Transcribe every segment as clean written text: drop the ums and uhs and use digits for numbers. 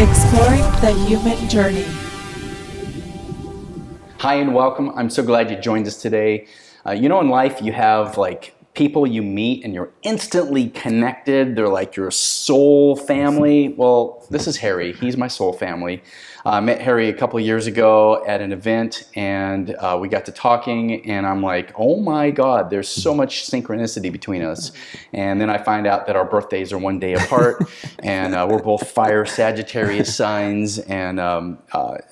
Exploring the human journey. Hi and welcome. I'm so glad you joined us today. In life you have people you meet and you're instantly connected. They're like your soul family. Well, this is Harry. He's my soul family. I met Harry a couple years ago at an event and we got to talking and I'm like, oh my God, there's so much synchronicity between us. And then I find out that our birthdays are one day apart and we're both fire Sagittarius signs. And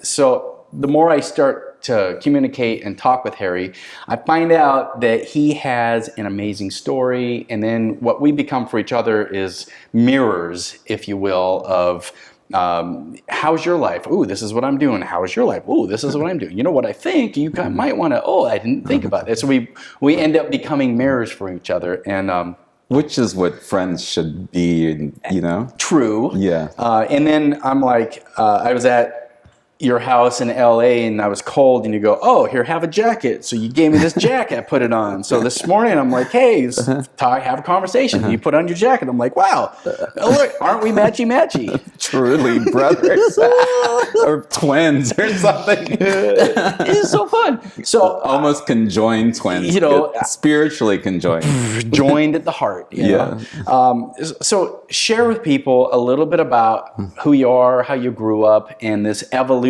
so the more I start to communicate and talk with Harry, I find out that he has an amazing story. And then what we become for each other is mirrors, if you will, of how's your life? Ooh, this is what I'm doing. How is your life? Ooh, this is what I'm doing. You know what I think? You might want to, I didn't think about it. So we end up becoming mirrors for each other. And which is what friends should be, True. Yeah. And then I'm like, I was at your house in LA and I was cold and you go, oh, here, have a jacket. So you gave me this jacket, I put it on. So this morning I'm like, hey, have a conversation. You put on your jacket. I'm like, wow, look, aren't we matchy-matchy? Truly brothers or twins or something. It is so fun. So almost conjoined twins, spiritually conjoined. Joined at the heart. Yeah. So share with people a little bit about who you are, how you grew up, and this evolution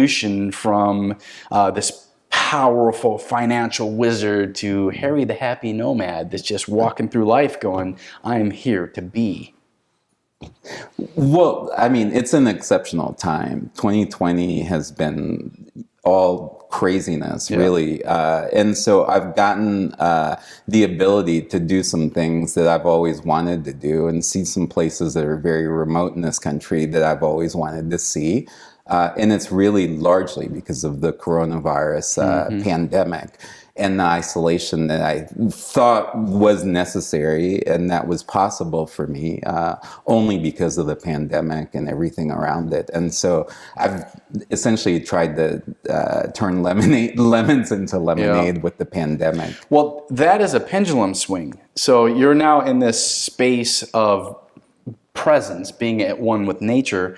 from this powerful financial wizard to Harry the happy nomad that's just walking through life going, I'm here to be. Well, I mean, it's an exceptional time. 2020 has been all craziness, really. And so I've gotten the ability to do some things that I've always wanted to do and see some places that are very remote in this country that I've always wanted to see. And it's really largely because of the coronavirus pandemic and the isolation that I thought was necessary and that was possible for me only because of the pandemic and everything around it. And so I've essentially tried to turn lemons into lemonade with the pandemic. Well, that is a pendulum swing. So you're now in this space of presence, being at one with nature.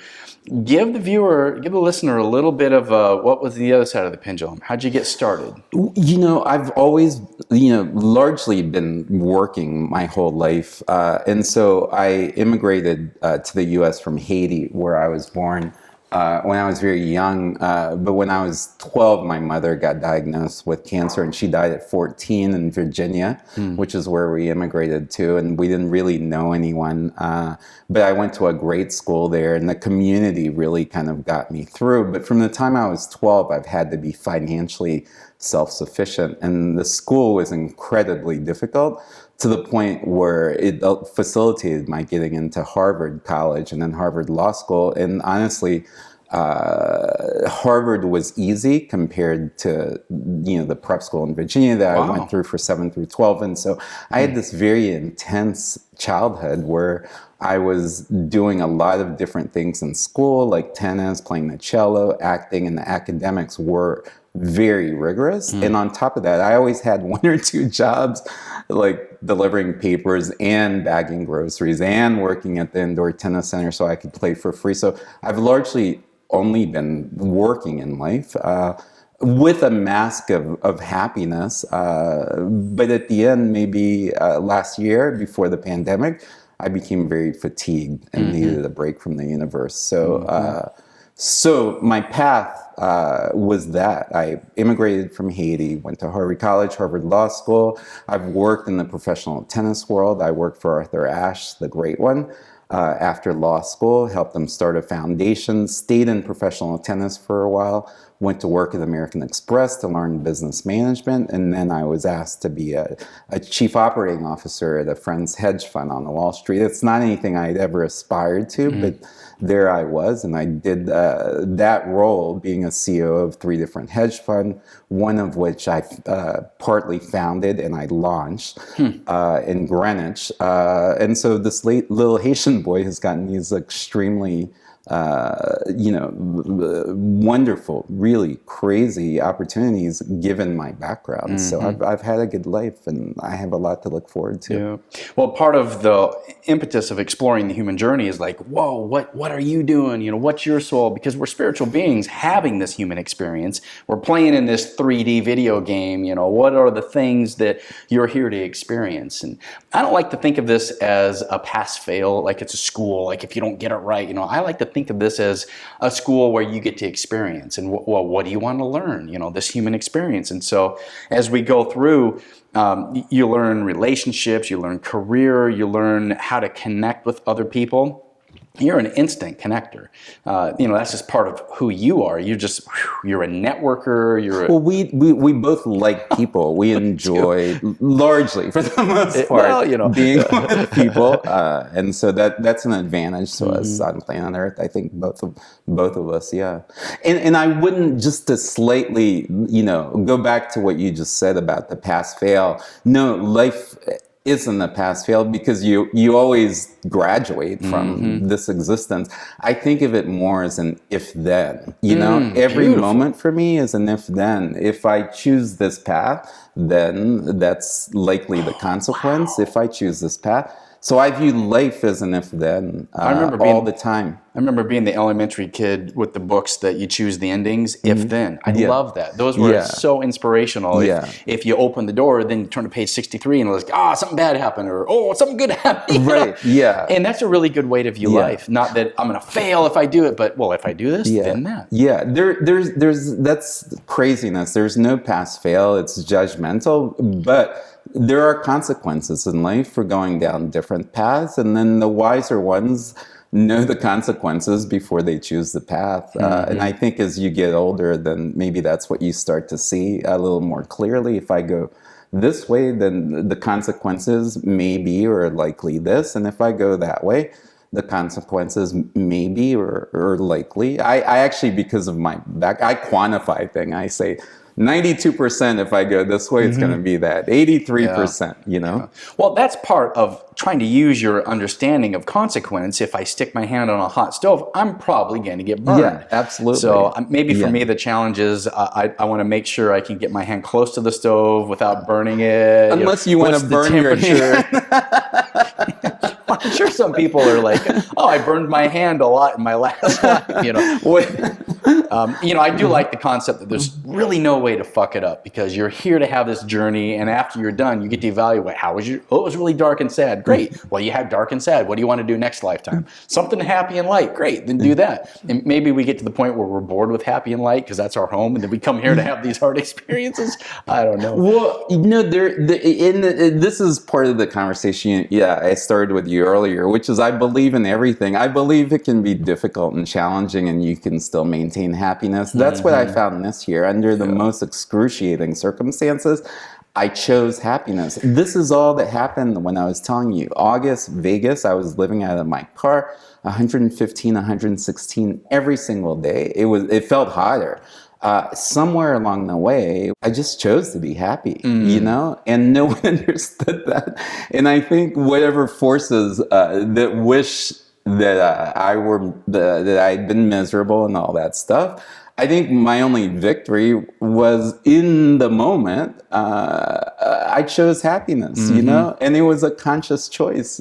Give the listener a little bit of what was the other side of the pendulum? How'd you get started? I've always, largely been working my whole life. And so I immigrated to the U.S. from Haiti, where I was born when I was very young. But when I was 12, my mother got diagnosed with cancer and she died at 14 in Virginia, which is where we immigrated to. And we didn't really know anyone. But I went to a great school there and the community really kind of got me through. But from the time I was 12, I've had to be financially self-sufficient. And the school was incredibly difficult to the point where it facilitated my getting into Harvard College and then Harvard Law School. And honestly, Harvard was easy compared to, the prep school in Virginia that I went through for 7 through 12. And so I had this very intense childhood where I was doing a lot of different things in school, like tennis, playing the cello, acting, and the academics were very rigorous. And on top of that, I always had 1 or 2 jobs, like delivering papers and bagging groceries and working at the indoor tennis center so I could play for free. So I've largely only been working in life with a mask of happiness. But at the end, maybe last year before the pandemic, I became very fatigued and needed a break from the universe. So So my path was that. I immigrated from Haiti, went to Harvard College, Harvard Law School. I've worked in the professional tennis world. I worked for Arthur Ashe, the great one, after law school, helped them start a foundation, stayed in professional tennis for a while, went to work at American Express to learn business management, and then I was asked to be a chief operating officer at a friend's hedge fund on Wall Street. It's not anything I'd ever aspired to, but there I was, and I did that role being a CEO of 3 different hedge funds, one of which I partly founded and I launched in Greenwich. And so this little Haitian boy has gotten these extremely wonderful, really crazy opportunities given my background. So I've had a good life, and I have a lot to look forward to. Yeah. Well, part of the impetus of exploring the human journey is like, whoa, what are you doing? What's your soul? Because we're spiritual beings having this human experience. We're playing in this 3D video game. What are the things that you're here to experience? And I don't like to think of this as a pass-fail, like it's a school, like if you don't get it right. I like to think of this as a school where you get to experience. And what do you want to learn? This human experience. And so as we go through, you learn relationships, you learn career, you learn how to connect with other people. You're an instant connector. That's just part of who you are. You're a networker. Well, we both like people. We enjoy us, for the most part, being with people, and so that's an advantage to us on planet Earth. I think both of us, yeah. And I wouldn't, just to slightly, go back to what you just said about the pass fail. No, life isn't a pass fail, because you always graduate from this existence. I think of it more as an if then. Every beautiful. moment for me is an if then. If I choose this path, then that's likely the consequence. If I choose this path. So I view life as an if then all the time. I remember being the elementary kid with the books that you choose the endings, if then. I love that. Those were so inspirational. If you open the door, then you turn to page 63 and it's like, something bad happened, or something good happened. Right, yeah. And that's a really good way to view life. Not that I'm going to fail if I do it, but, well, if I do this, then that. Yeah, there's that's craziness. There's no pass fail. It's judgmental, but there are consequences in life for going down different paths, and then the wiser ones know the consequences before they choose the path. And I think as you get older, then maybe that's what you start to see a little more clearly. If I go this way, then the consequences may be or likely this, and if I go that way, the consequences may be or likely. I actually, because of my back, I quantify things. I say 92% if I go this way, it's going to be that. 83%, Yeah. Well, that's part of trying to use your understanding of consequence. If I stick my hand on a hot stove, I'm probably going to get burned. Yeah, absolutely. So maybe for me, the challenge is I want to make sure I can get my hand close to the stove without burning it. Unless you want to burn your hand. I'm sure some people are like, I burned my hand a lot in my last life. I do like the concept that there's really no way to fuck it up, because you're here to have this journey, and after you're done, you get to evaluate how was it was really dark and sad. Great. Well, you had dark and sad. What do you want to do next lifetime? Something happy and light. Great. Then do that. And maybe we get to the point where we're bored with happy and light because that's our home, and then we come here to have these hard experiences. I don't know. Well, this is part of the conversation. I started with you earlier, which is I believe in everything. I believe it can be difficult and challenging, and you can still maintain happiness. That's what I found this year. Under the most excruciating circumstances, I chose happiness. This is all that happened when I was telling you. August, Vegas, I was living out of my car, 115, 116 every single day. It felt hotter. Somewhere along the way, I just chose to be happy, and no one understood that. And I think whatever forces that wish that that I'd been miserable and all that stuff, I think my only victory was in the moment. I chose happiness, and it was a conscious choice,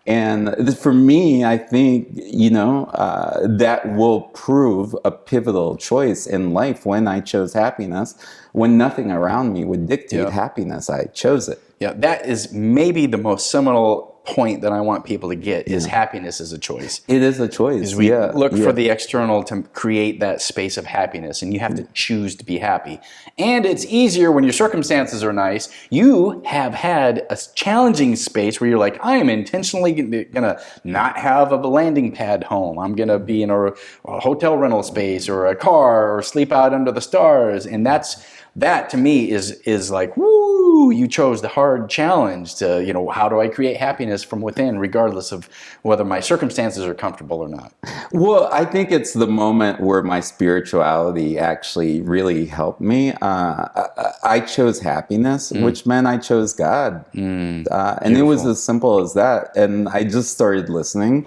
And for me, I think, that will prove a pivotal choice in life. When I chose happiness, when nothing around me would dictate happiness, I chose it. Yeah, that is maybe the most seminal point that I want people to get is happiness is a choice. It is a choice. Is we look for the external to create that space of happiness, and you have to choose to be happy. And it's easier when your circumstances are nice. You have had a challenging space where you're like, I am intentionally gonna not have a landing pad home. I'm gonna be in a hotel rental space or a car or sleep out under the stars. And that to me is like, woo, you chose the hard challenge to, how do I create happiness from within, regardless of whether my circumstances are comfortable or not? Well, I think it's the moment where my spirituality actually really helped me. I chose happiness, which meant I chose God. And it was as simple as that. And I just started listening.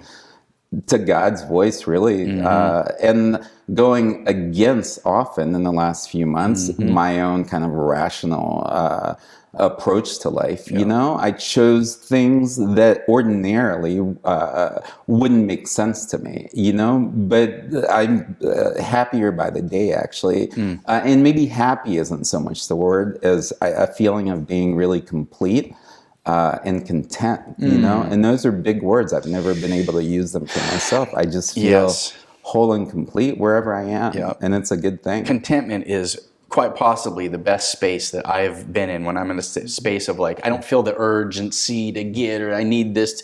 to God's voice, really, and going against often in the last few months my own kind of rational approach to life. You know, I chose things that ordinarily wouldn't make sense to me, you know, but I'm happier by the day, actually. And maybe happy isn't so much the word as a feeling of being really complete and content, you know, and those are big words. I've never been able to use them for myself. I just feel whole and complete wherever I am, and it's a good thing. Contentment is quite possibly the best space that I've been in when I'm in a space of like, I don't feel the urgency to get, or I need this,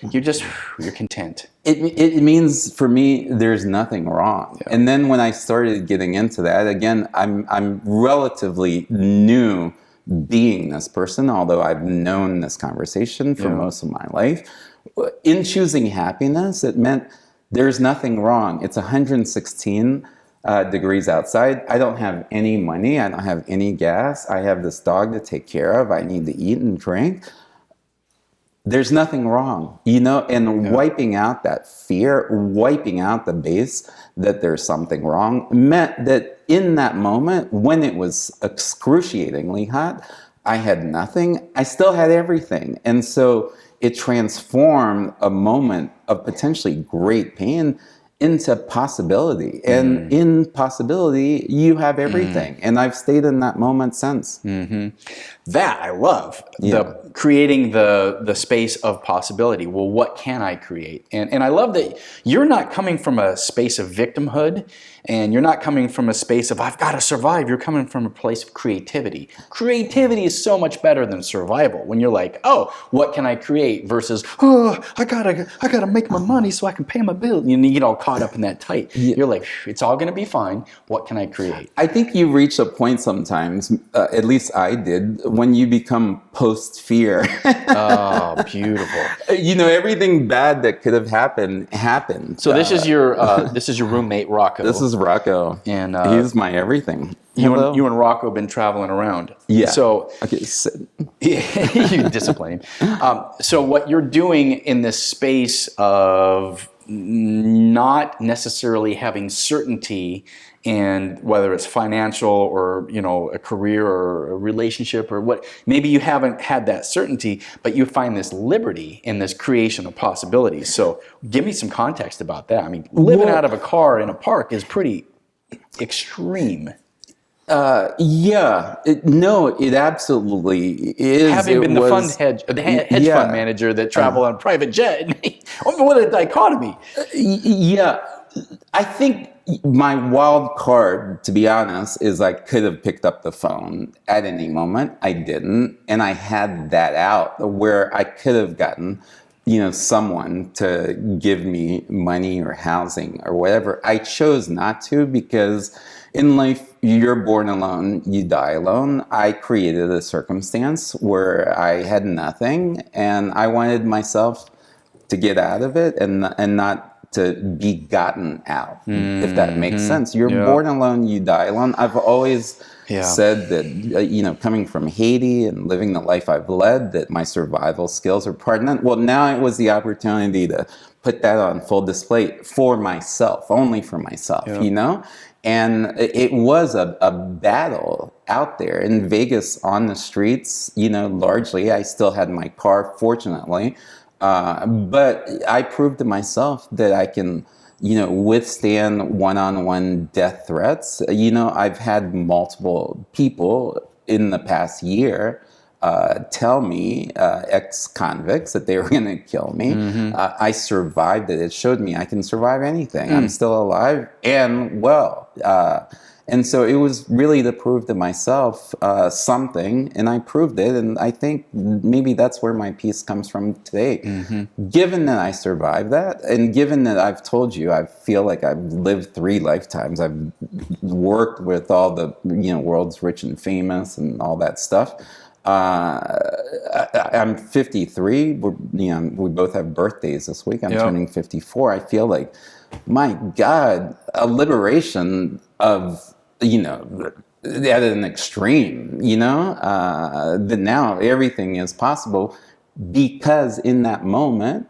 because you're content. It means for me, there's nothing wrong. And then when I started getting into that, again, I'm relatively new being this person, although I've known this conversation for most of my life. In choosing happiness, it meant there's nothing wrong. It's 116 degrees outside. I don't have any money. I don't have any gas. I have this dog to take care of. I need to eat and drink. There's nothing wrong, you know, and wiping out that fear, wiping out the base that there's something wrong meant that in that moment, when it was excruciatingly hot, I had nothing. I still had everything. And so it transformed a moment of potentially great pain into possibility. And in possibility, you have everything. And I've stayed in that moment since. That I love, creating the space of possibility. Well, what can I create? And I love that you're not coming from a space of victimhood, and you're not coming from a space of I've got to survive. You're coming from a place of creativity. Creativity is so much better than survival. When you're like, oh, what can I create? Versus, oh, I gotta make my money so I can pay my bill. You get all caught up in that tight. You're like, it's all gonna be fine. What can I create? I think you reach a point sometimes, at least I did, when you become post-fear. Oh, beautiful. You know, everything bad that could have happened. So this is your roommate, Rocco. This is Rocco. And he's my everything. You and Rocco have been traveling around. Yeah. So okay, you discipline him. So what you're doing in this space of not necessarily having certainty, and whether it's financial or, you know, a career or a relationship or what, maybe you haven't had that certainty, but you find this liberty in this creation of possibilities. So give me some context about that. I mean, living out of a car in a park is pretty extreme. It absolutely is. Having been the hedge fund manager that traveled on a private jet, what a dichotomy. I think my wild card, to be honest, is I could have picked up the phone at any moment. I didn't, and I had that out where I could have gotten, you know, someone to give me money or housing or whatever. I chose not to, because in life, you're born alone, you die alone. I created a circumstance where I had nothing, and I wanted myself to get out of it and not to be gotten out, if that makes sense. You're born alone, you die alone. I've always said that, you know, coming from Haiti and living the life I've led, that my survival skills are part of that. Well, now it was the opportunity to put that on full display for myself, only for myself, you know? And it was a battle out there in Vegas on the streets, you know, largely. I still had my car, fortunately. But I proved to myself that I can, you know, withstand one-on-one death threats. You know, I've had multiple people in the past year tell me, ex-convicts, that they were going to kill me. I survived it. It showed me I can survive anything. I'm still alive and well. And so it was really to prove to myself something, and I proved it. And I think maybe that's where my peace comes from today. Given that I survived that, and given that I've told you, I feel like I've lived 3 lifetimes. I've worked with all the, you know, world's rich and famous and all that stuff. I'm 53. We both have birthdays this week. I'm turning 54. I feel like, my God, a liberation of, you know, at an extreme, you know, that now everything is possible, because in that moment,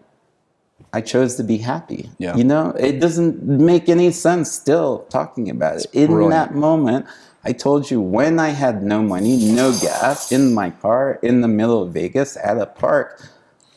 I chose to be happy. Yeah. You know, it doesn't make any sense still talking about it. In brilliant. that moment, I told you, when I had no money, no gas, in my car, in the middle of Vegas, at a park,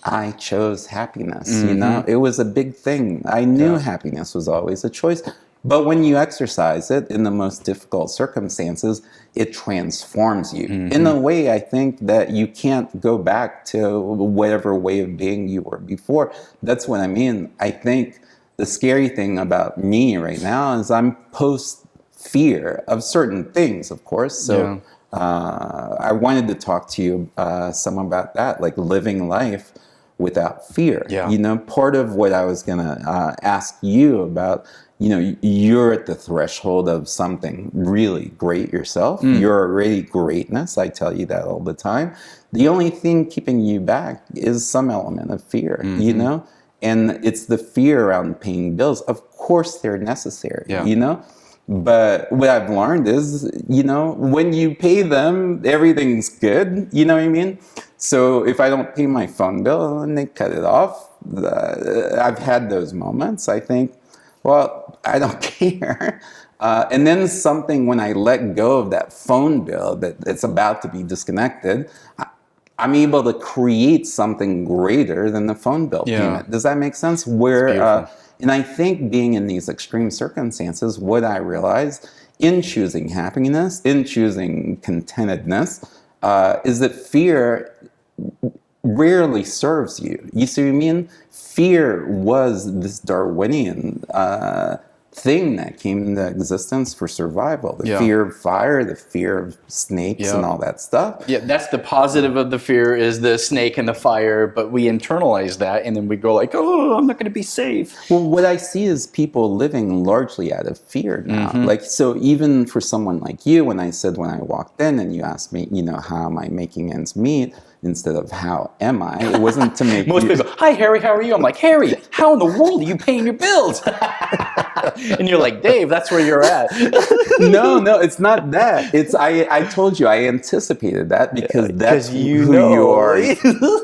I chose happiness. You know, it was a big thing. I knew happiness was always a choice. But when you exercise it in the most difficult circumstances, it transforms you in a way I think that you can't go back to whatever way of being you were before. That's what I mean. I think the scary thing about me right now is I'm post fear of certain things, of course. So I wanted to talk to you some about that, like living life without fear. Yeah. You know, part of what I was going to ask you about, you know, you're at the threshold of something really great yourself. You're already greatness. I tell you that all the time. The only thing keeping you back is some element of fear, you know? And it's the fear around paying bills. Of course, they're necessary, you know? But what I've learned is, you know, when you pay them, everything's good. You know what I mean? So if I don't pay my phone bill and they cut it off, I've had those moments. I think, well, I don't care. And then something, when I let go of that phone bill that's about to be disconnected, I'm able to create something greater than the phone bill payment. Does that make sense? Where, and I think being in these extreme circumstances, what I realized in choosing happiness, in choosing contentedness, is that fear rarely serves you. You see what I mean? Fear was this Darwinian thing that came into existence for survival. The fear of fire, the fear of snakes and all that stuff. Yeah, that's the positive of the fear, is the snake and the fire, but we internalize that and then we go like, oh, I'm not going to be safe. Well, what I see is people living largely out of fear now. Like, so even for someone like you, when I walked in and you asked me, you know, how am I making ends meet? Instead of how am I, it wasn't to make Most people go, hi Harry, how are you? I'm like, Harry, how in the world are you paying your bills? And you're like, Dave, that's where you're at. No, it's not that. It's I told you, I anticipated that because that's who you are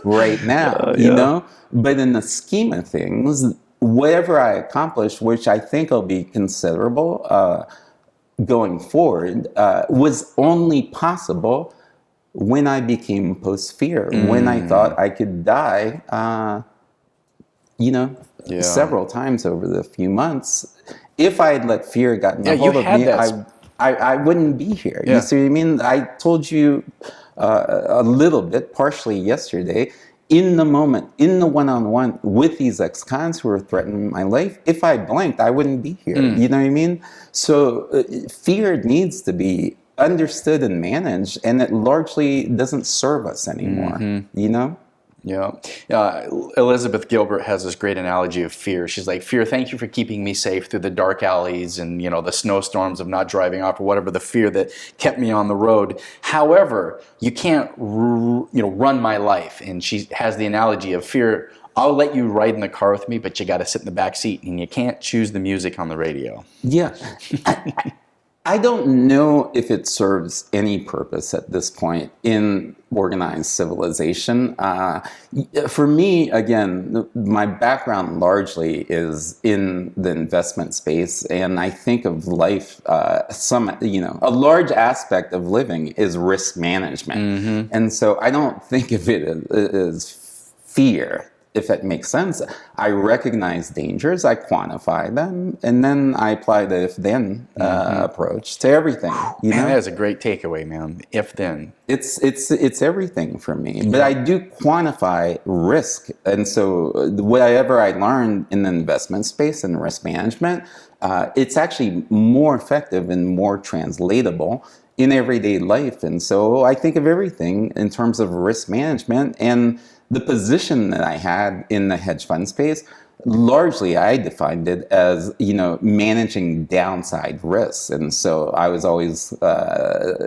right now, you know? But in the scheme of things, whatever I accomplish, which I think will be considerable going forward, was only possible when I became post-fear, when I thought I could die, you know, several times over the few months. If I had let fear gotten a hold of me, I wouldn't be here. You see what I mean? I told you a little bit, partially yesterday, in the moment, in the one-on-one with these ex-cons who were threatening my life. If I blinked, I wouldn't be here. You know what I mean? So fear needs to be understood and managed, and it largely doesn't serve us anymore, you know? Yeah. Elizabeth Gilbert has this great analogy of fear. She's like, fear, thank you for keeping me safe through the dark alleys and, you know, the snowstorms of not driving off or whatever, the fear that kept me on the road. However, you can't, run my life. And she has the analogy of fear. I'll let you ride in the car with me, but you got to sit in the back seat and you can't choose the music on the radio. Yeah. I don't know if it serves any purpose at this point in organized civilization. For me, again, my background largely is in the investment space, and I think of life, a large aspect of living is risk management. And so I don't think of it as fear, if it makes sense. I recognize dangers, I quantify them, and then I apply the if-then approach to everything. You know, that is a great takeaway, man. If-then. It's everything for me. But I do quantify risk, and so whatever I learned in the investment space and risk management, it's actually more effective and more translatable in everyday life. And so I think of everything in terms of risk management, and the position that I had in the hedge fund space, largely I defined it as, managing downside risks. And so I was always,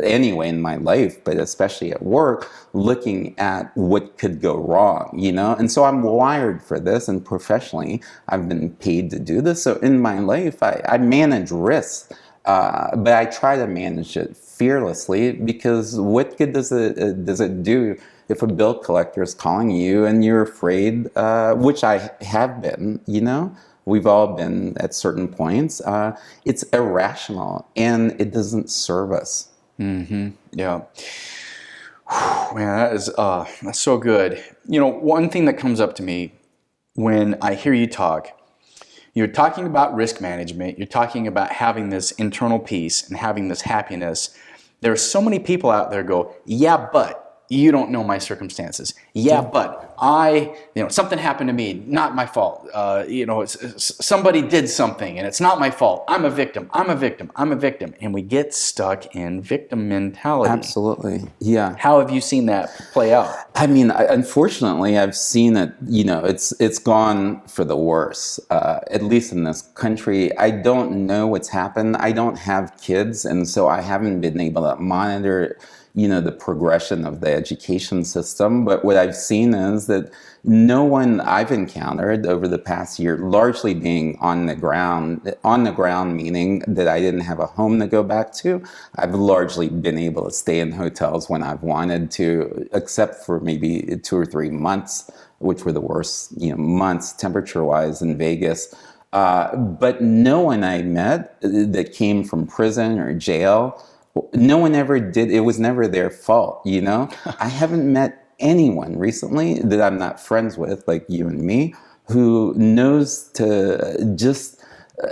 anyway in my life, but especially at work, looking at what could go wrong, And so I'm wired for this, and professionally, I've been paid to do this. So in my life, I manage risks, but I try to manage it fearlessly, because what good does it do if a bill collector is calling you and you're afraid, which I have been, we've all been at certain points, it's irrational and it doesn't serve us. Mm-hmm. Yeah. Man, that's so good. One thing that comes up to me when I hear you talk, you're talking about risk management, you're talking about having this internal peace and having this happiness. There are so many people out there go, yeah, but you don't know my circumstances. Yeah, but something happened to me, not my fault. Somebody did something and it's not my fault. I'm a victim. And we get stuck in victim mentality. Absolutely. Yeah. How have you seen that play out? I mean, unfortunately, I've seen it, it's gone for the worse, at least in this country. I don't know what's happened. I don't have kids, and so I haven't been able to monitor the progression of the education system. But what I've seen is that no one I've encountered over the past year, largely being on the ground meaning that I didn't have a home to go back to. I've largely been able to stay in hotels when I've wanted to, except for maybe 2 or 3 months, which were the worst months temperature-wise in Vegas. But no one I met that came from prison or jail, no one ever did. It was never their fault, I haven't met anyone recently that I'm not friends with, like you and me, who knows to just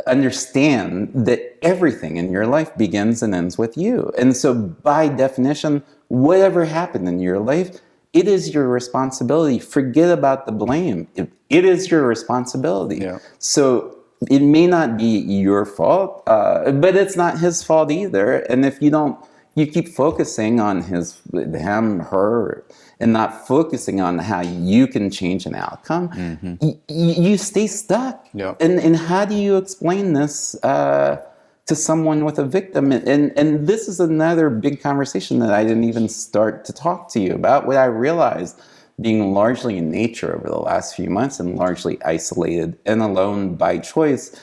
understand that everything in your life begins and ends with you. And so by definition, whatever happened in your life, it is your responsibility. Forget about the blame. It is your responsibility. Yeah. So it may not be your fault, but it's not his fault either. And if you keep focusing on him, her, and not focusing on how you can change an outcome, you stay stuck. Yep. And how do you explain this to someone with a victim? And this is another big conversation that I didn't even start to talk to you about. What I realized, being largely in nature over the last few months and largely isolated and alone by choice,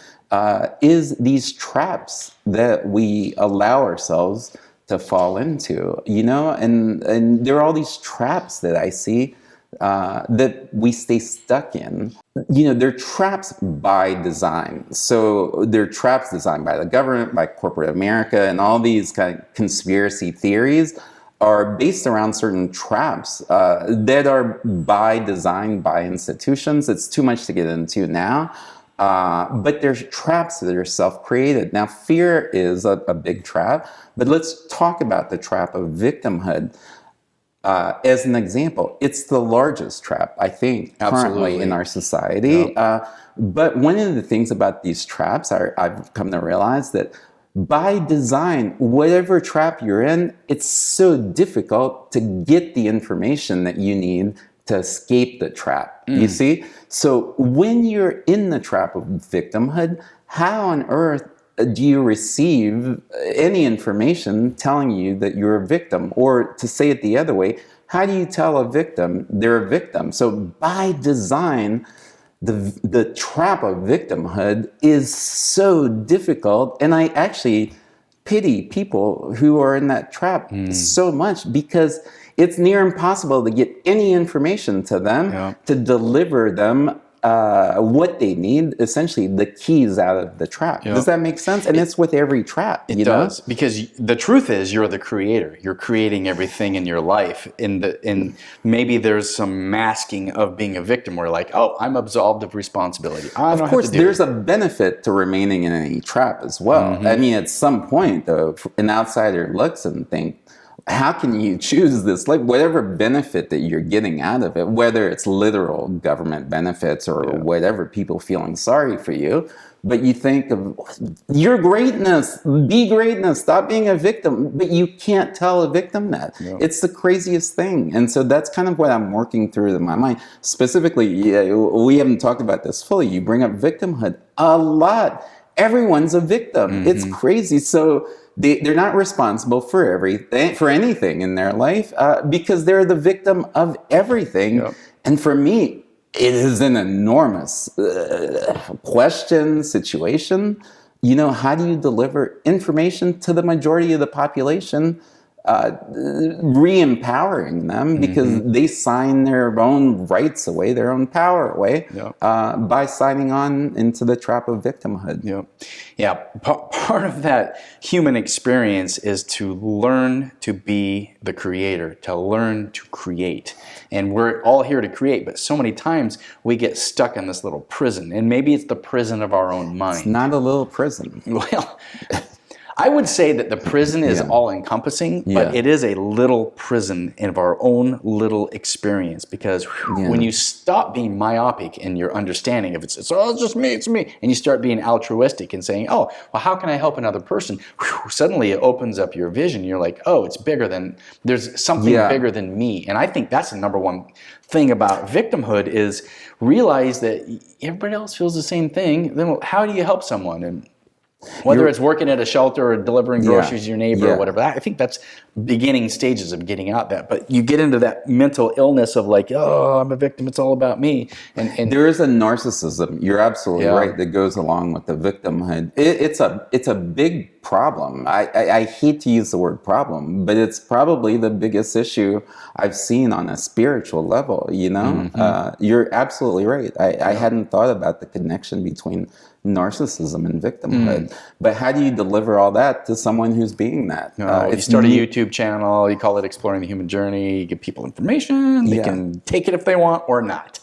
is these traps that we allow ourselves to fall into, and there are all these traps that I see that we stay stuck in. They're traps by design. So they're traps designed by the government, by corporate America, and all these kind of conspiracy theories are based around certain traps that are by design by institutions. It's too much to get into now. But there's traps that are self-created. Now, fear is a big trap, but let's talk about the trap of victimhood as an example. It's the largest trap, I think, currently in our society. Yep. But one of the things about these traps, I've come to realize that by design, whatever trap you're in, it's so difficult to get the information that you need to escape the trap. You see? So when you're in the trap of victimhood, how on earth do you receive any information telling you that you're a victim? Or to say it the other way, how do you tell a victim they're a victim? So by design, the trap of victimhood is so difficult, and I actually pity people who are in that trap so much, because it's near impossible to get any information to them, to deliver them what they need, essentially the keys out of the trap. Does that make sense? And it's with every trap. It does, because the truth is you're the creator. You're creating everything in your life. And maybe there's some masking of being a victim where like, oh, I'm absolved of responsibility. Of course, there's a benefit to remaining in any trap as well. I mean, at some point, though, an outsider looks and thinks, how can you choose this? Like, whatever benefit that you're getting out of it, whether it's literal government benefits or whatever, people feeling sorry for you, but you think of your greatness, be greatness, stop being a victim, but you can't tell a victim that. It's the craziest thing. And so that's kind of what I'm working through in my mind. Specifically, we haven't talked about this fully. You bring up victimhood a lot. Everyone's a victim. It's crazy. So they're not responsible for anything in their life because they're the victim of everything. And for me, it is an enormous situation. How do you deliver information to the majority of the population re-empowering them because they sign their own rights away, their own power away by signing on into the trap of victimhood. Yeah. Part of that human experience is to learn to be the creator, to learn to create. And we're all here to create, but so many times we get stuck in this little prison. And maybe it's the prison of our own mind. It's not a little prison. Well, I would say that the prison is all-encompassing, but it is a little prison of our own little experience. Because when you stop being myopic in your understanding of it's just me, it's me, and you start being altruistic and saying, oh, well, how can I help another person? Suddenly it opens up your vision. You're like, oh, it's bigger than, there's something bigger than me. And I think that's the number one thing about victimhood is realize that everybody else feels the same thing. Then how do you help someone? And whether it's working at a shelter or delivering groceries to your neighbor or whatever, I think that's beginning stages of getting out that. But you get into that mental illness of like, oh, I'm a victim, it's all about me. And there is a narcissism, you're absolutely right, that goes along with the victimhood. It's a big problem. I hate to use the word problem, but it's probably the biggest issue I've seen on a spiritual level, you know? You're absolutely right. I hadn't thought about the connection between narcissism and victimhood. But how do you deliver all that to someone who's being that? You start a YouTube channel, you call it Exploring the Human Journey, you give people information, they can take it if they want or not.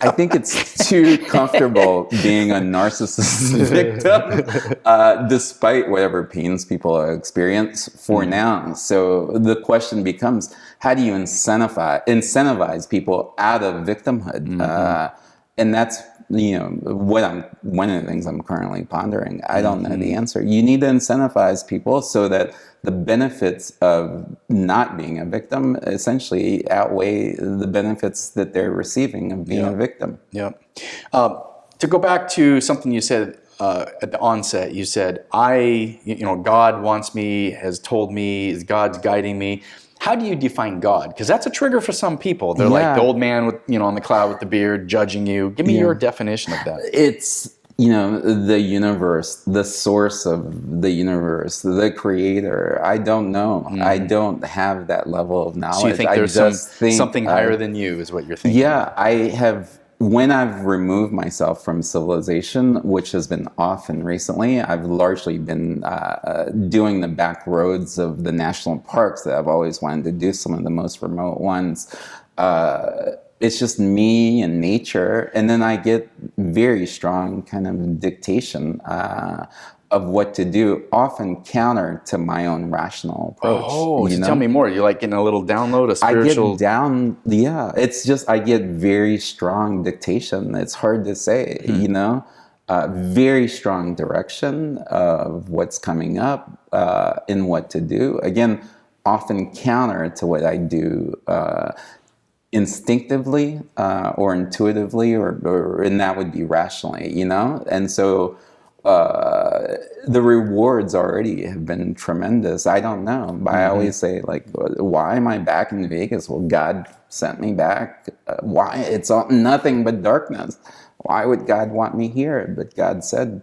I think it's too comfortable being a narcissist victim, despite whatever pains people experience for now. So the question becomes, how do you incentivize people out of victimhood? And that's one of the things I'm currently pondering. I don't know the answer. You need to incentivize people so that the benefits of not being a victim essentially outweigh the benefits that they're receiving of being a victim. To go back to something you said at the onset, you said, God wants me, has told me, God's guiding me. How do you define God? Because that's a trigger for some people. They're like the old man with, on the cloud with the beard judging you. Give me your definition of that. It's, the universe, the source of the universe, the creator. I don't know. I don't have that level of knowledge. So you think there's something higher than you is what you're thinking? Yeah, I have. When I've removed myself from civilization, which has been often recently, I've largely been doing the back roads of the national parks that I've always wanted to do, some of the most remote ones. It's just me and nature. And then I get very strong kind of dictation of what to do, often counter to my own rational approach. Oh, tell me more. You're like getting a little download, a spiritual... it's just, I get very strong dictation. It's hard to say, very strong direction of what's coming up and what to do. Again, often counter to what I do instinctively or intuitively, and that would be rationally, And so the rewards already have been tremendous. I don't know. But I always say, like, why am I back in Vegas? Well, God sent me back. Why? It's nothing but darkness. Why would God want me here? But God said,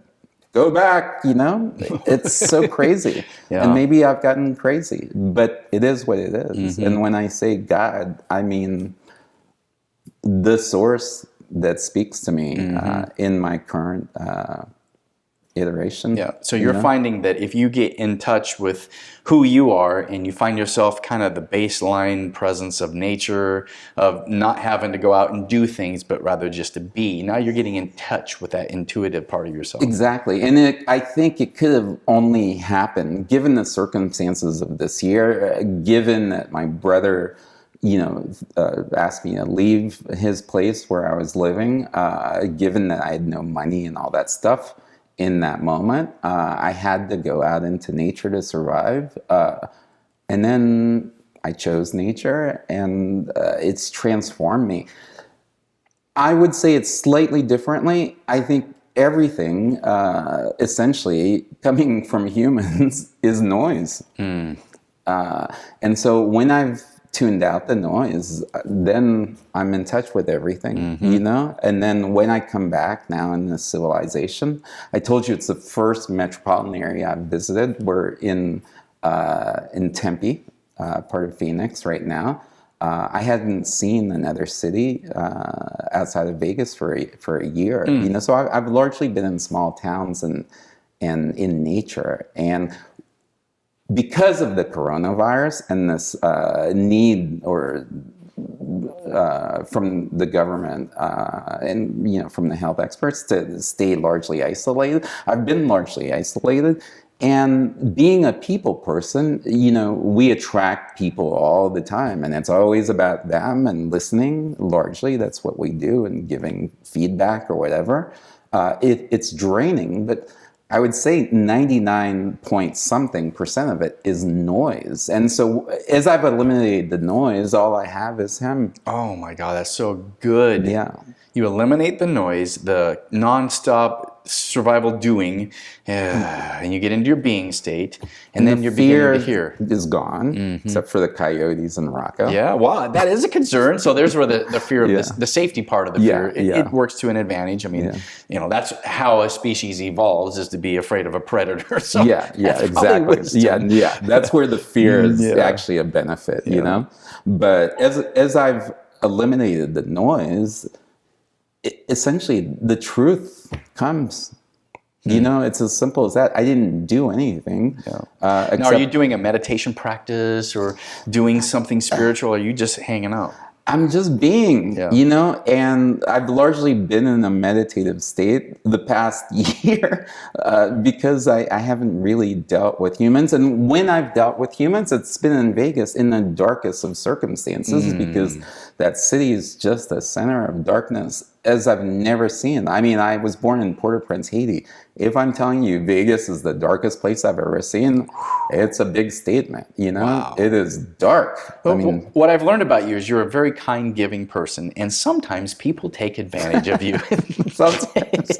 go back, It's so crazy. And maybe I've gotten crazy, but it is what it is. And when I say God, I mean the source that speaks to me in my current iteration. So you're finding that if you get in touch with who you are and you find yourself kind of the baseline presence of nature, of not having to go out and do things, but rather just to be, now you're getting in touch with that intuitive part of yourself. Exactly. And I think it could have only happened, given the circumstances of this year, given that my brother asked me to leave his place where I was living, given that I had no money and all that stuff. In that moment, I had to go out into nature to survive. And then I chose nature, and it's transformed me. I would say it's slightly differently. I think everything, essentially, coming from humans is noise. And so when I've tuned out the noise, then I'm in touch with everything, And then when I come back now in this civilization, I told you it's the first metropolitan area I've visited. We're in in Tempe, part of Phoenix right now. I hadn't seen another city outside of Vegas for a year. So I've largely been in small towns and in nature. And because of the coronavirus and this need or from the government and from the health experts to stay largely isolated, I've been largely isolated. And being a people person, we attract people all the time, and it's always about them and listening. Largely, that's what we do, and giving feedback or whatever. It's draining, but I would say 99 point something percent of it is noise. And so as I've eliminated the noise, all I have is him. Oh my God, that's so good. Yeah. You eliminate the noise, the nonstop survival doing, and you get into your being state, and then you're beginning to hear. Is gone, except for the coyotes and Rocco. Yeah, well, that is a concern. So there's where the fear of the safety part of the fear, it works to an advantage. I mean, that's how a species evolves, is to be afraid of a predator. So exactly. Yeah, that's where the fear is actually a benefit, But as I've eliminated the noise, essentially the truth comes. It's as simple as that. I didn't do anything. Now, are you doing a meditation practice or doing something spiritual, or are you just hanging out? I'm just being, and I've largely been in a meditative state the past year because I haven't really dealt with humans. And when I've dealt with humans, it's been in Vegas in the darkest of circumstances because that city is just a center of darkness as I've never seen. I mean, I was born in Port-au-Prince, Haiti. If I'm telling you Vegas is the darkest place I've ever seen, it's a big statement, Wow. It is dark. Well, what I've learned about you is you're a very kind, giving person, and sometimes people take advantage of you. Sometimes.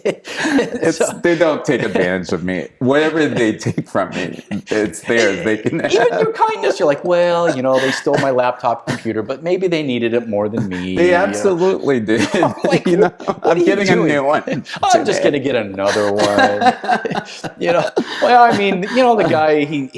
They don't take advantage of me. Whatever they take from me, it's theirs. They can have. Even your kindness, you're like, well, they stole my laptop computer, but maybe they needed it more than me. They absolutely did. Like, I'm getting a new one. I'm just going to get another one. Well, I mean, the guy, he